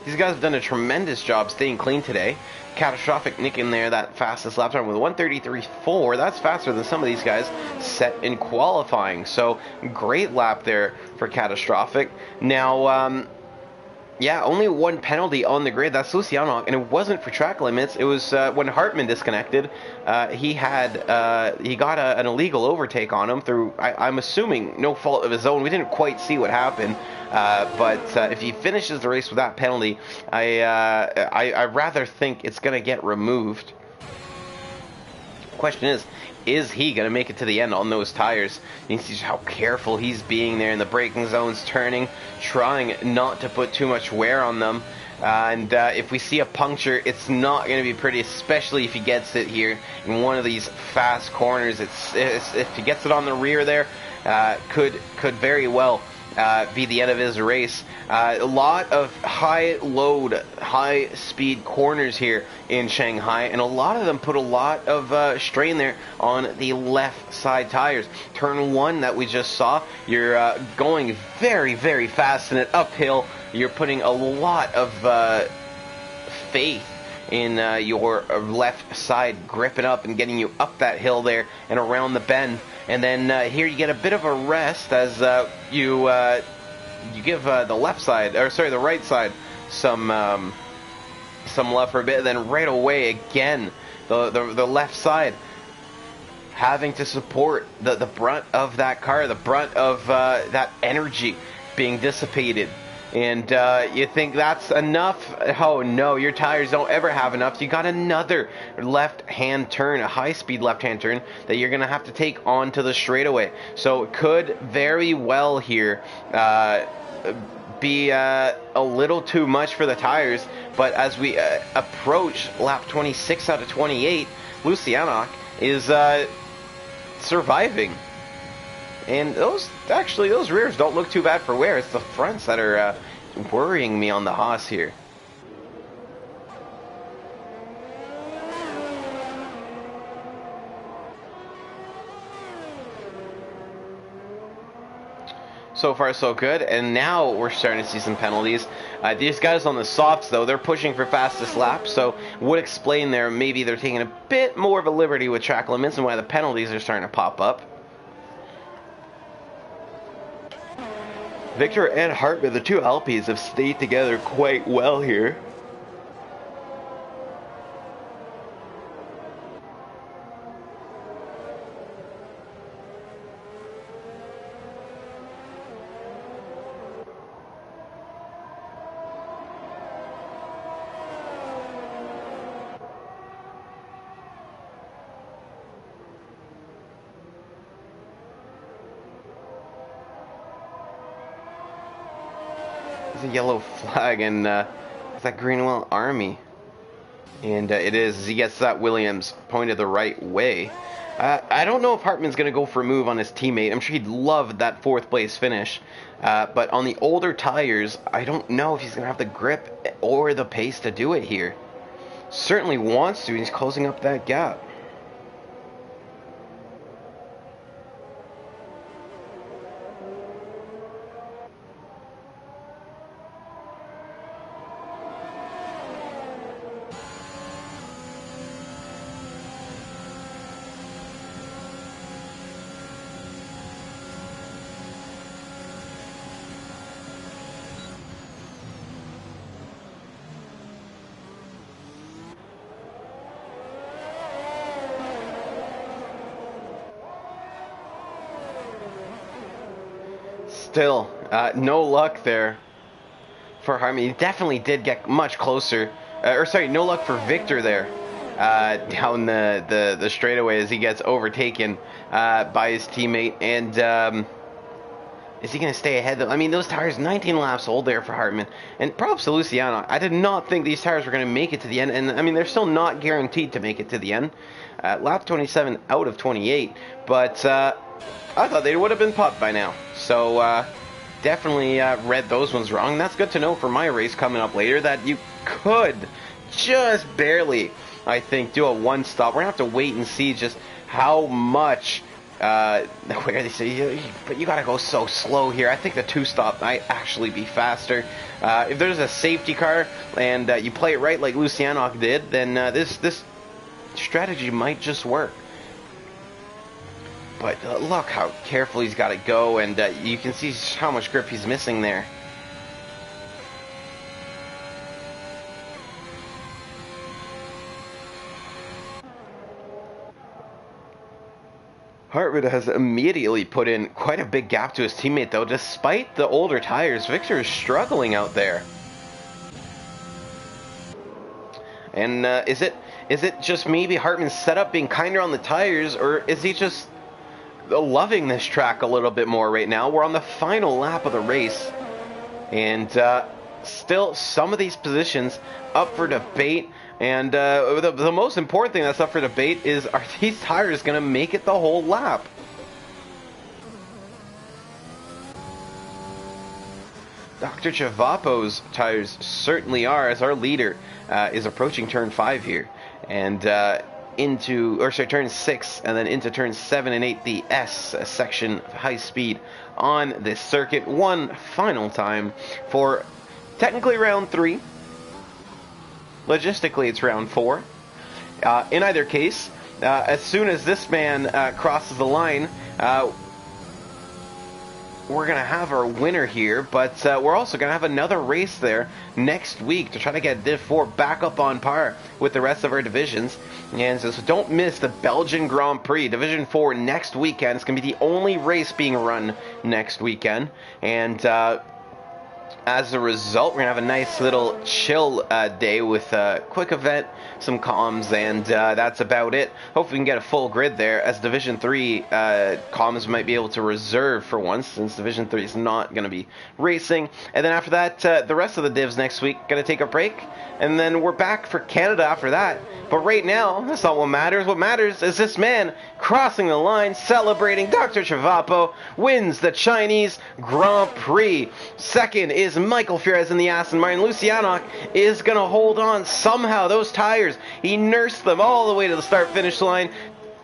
[SPEAKER 1] These guys have done a tremendous job staying clean today. Catastrophic Nick in there, that fastest lap time with 1:33.4. That's faster than some of these guys set in qualifying. So great lap there for Catastrophic. Now, yeah, only one penalty on the grid. That's Luciano, and it wasn't for track limits. It was when Hartman disconnected. He got an illegal overtake on him through, I'm assuming, no fault of his own. We didn't quite see what happened, but if he finishes the race with that penalty, I rather think it's going to get removed. Question is he going to make it to the end on those tires? You can see how careful he's being there in the braking zones, turning, trying not to put too much wear on them. And if we see a puncture, it's not going to be pretty, especially if he gets it here in one of these fast corners. If he gets it on the rear there, could very well be the end of his race. A lot of high load, high speed corners here in Shanghai, and a lot of them put a lot of strain there on the left side tires. Turn 1 that we just saw, you're going very, very fast in it uphill. You're putting a lot of faith in your left side gripping up and getting you up that hill there and around the bend. And then here you get a bit of a rest as you give the right side some love for a bit. And then right away again, the left side having to support the brunt of that car, the brunt of that energy being dissipated. And you think that's enough? Oh no, your tires don't ever have enough. You got another left-hand turn, a high-speed left-hand turn that you're going to have to take onto the straightaway. So it could very well here be a little too much for the tires. But as we approach lap 26 out of 28, Lucianok is surviving. And those rears don't look too bad for wear. It's the fronts that are worrying me on the Haas here. So far, so good. And now we're starting to see some penalties. These guys on the softs, though, they're pushing for fastest lap. So would explain there, maybe they're taking a bit more of a liberty with track limits and why the penalties are starting to pop up. Victor and Hartman, the two Alpes, have stayed together quite well here. a yellow flag, and is that Greenwell Army? And it is. He gets that Williams pointed the right way. I don't know if Hartman's going to go for a move on his teammate. I'm sure he'd love that 4th place finish. But on the older tires, I don't know if he's going to have the grip or the pace to do it here. Certainly wants to. He's closing up that gap. Still, no luck there for Hartman. He definitely did get much closer. No luck for Victor there down the straightaway as he gets overtaken by his teammate. And is he going to stay ahead, though? I mean, those tires, 19 laps old there for Hartman. And props to Luciano. I did not think these tires were going to make it to the end. And, I mean, they're still not guaranteed to make it to the end. Lap 27 out of 28. But I thought they would have been popped by now. So definitely read those ones wrong. That's good to know for my race coming up later, that you could just barely, I think, do a one stop. We're going to have to wait and see just how much where they say, but you got to go so slow here. I think the 2-stop might actually be faster. If there's a safety car and you play it right like Luciano did, then this strategy might just work. But look how careful he's got to go, and you can see how much grip he's missing there. Hartman has immediately put in quite a big gap to his teammate, though. Despite the older tires, Victor is struggling out there. And is it just maybe Hartman's setup being kinder on the tires, or is he just loving this track a little bit more right now? We're on the final lap of the race, and still some of these positions up for debate. And the most important thing that's up for debate is, are these tires going to make it the whole lap? Dr. Chavapo's tires certainly are, as our leader is approaching turn 5 here. And turn 6, and then into turn 7 and 8, the S section of high speed on this circuit. One final time for technically round 3. Logistically, it's round 4. In either case, as soon as this man crosses the line, we're going to have our winner here, but we're also going to have another race there next week to try to get Div 4 back up on par with the rest of our divisions. And so don't miss the Belgian Grand Prix, Division 4 next weekend. It's going to be the only race being run next weekend. And as a result, we're going to have a nice little chill day with a quick event, some comms, and that's about it. Hopefully we can get a full grid there, as Division 3 comms might be able to reserve for once, since Division 3 is not going to be racing. And then after that, the rest of the divs next week, going to take a break, and then we're back for Canada after that. But right now, that's not what matters. What matters is this man crossing the line, celebrating. Dr. Chavapo wins the Chinese Grand Prix. Second is Michael Fierez in the Aston Martin. Luciano is going to hold on somehow. Those tires, he nursed them all the way to the start-finish line.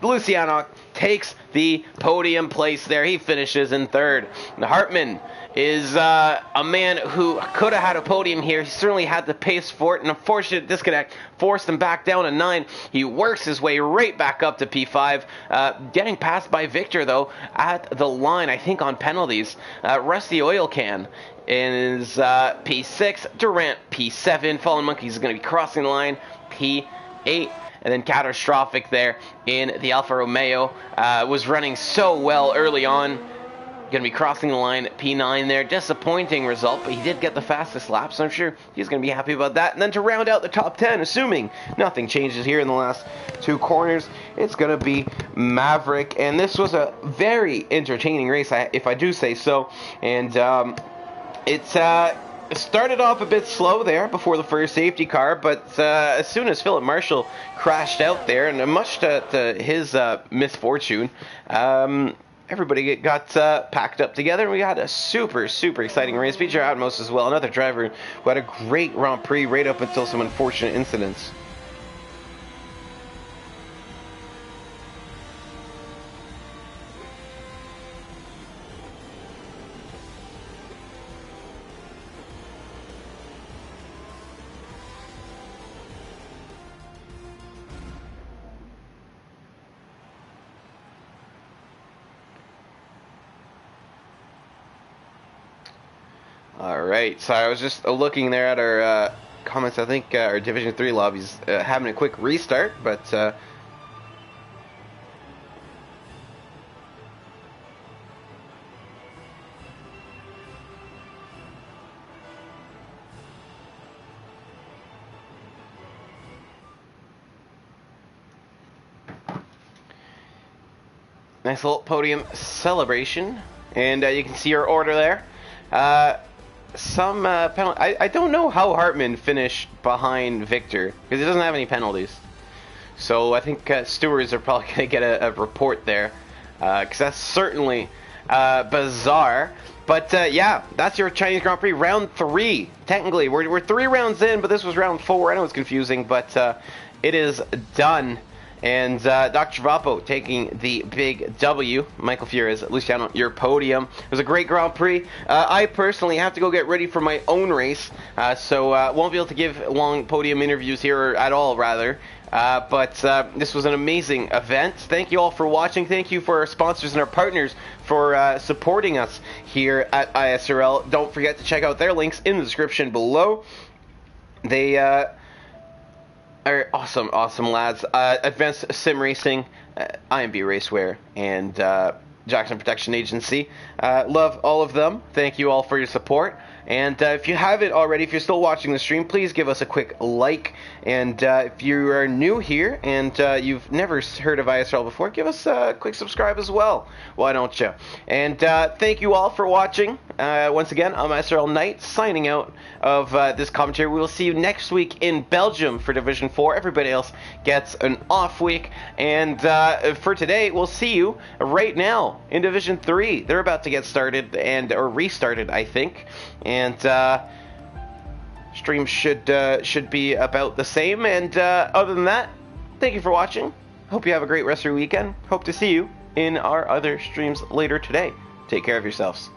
[SPEAKER 1] Luciano takes the podium place there. He finishes in third. Hartman is a man who could have had a podium here. He certainly had the pace for it. An unfortunate disconnect forced him back down to 9. He works his way right back up to P5. Getting passed by Victor, though, at the line, I think on penalties. Rusty Oil Can is P6. Durant, P7. Fallen Monkeys is going to be crossing the line, P8. And then Catastrophic there in the Alfa Romeo was running so well early on. Going to be crossing the line at P9 there. Disappointing result, but he did get the fastest lap, so I'm sure he's going to be happy about that. And then to round out the top 10, assuming nothing changes here in the last 2 corners, it's going to be Maverick. And this was a very entertaining race, if I do say so. And it's started off a bit slow there before the first safety car, but as soon as Philip Marshall crashed out there, and much to his misfortune, everybody got packed up together, and we had a super exciting race. Feature Atmos as well, another driver who had a great Grand Prix right up until some unfortunate incidents. Alright, so I was just looking there at our comments. I think our Division 3 lobby's having a quick restart, but nice little podium celebration, and you can see your order there. Some penalty. I don't know how Hartman finished behind Victor because he doesn't have any penalties. So I think stewards are probably going to get a report there because that's certainly bizarre. But yeah, that's your Chinese Grand Prix round 3. Technically, we're 3 rounds in, but this was round 4. I know it's confusing, but it is done. And Dr. Travapo taking the big W. Michael Fierez, Luciano, your podium. It was a great Grand Prix. I personally have to go get ready for my own race, so won't be able to give long podium interviews here at all, rather. But this was an amazing event. Thank you all for watching. Thank you for our sponsors and our partners for supporting us here at ISRL. Don't forget to check out their links in the description below. They are awesome lads. Advanced Sim Racing, IMB Racewear, and Jackson Protection Agency. Love all of them. Thank you all for your support. And if you haven't already, if you're still watching the stream, please give us a quick like. And if you are new here and you've never heard of ISRL before, give us a quick subscribe as well. Why don't you? And thank you all for watching. Once again, I'm ISRL Knight signing out of this commentary. We will see you next week in Belgium for Division 4. Everybody else gets an off week. And for today, we'll see you right now in Division 3. They're about to get started or restarted, I think. And stream should be about the same. And other than that, thank you for watching. Hope you have a great rest of your weekend. Hope to see you in our other streams later today. Take care of yourselves.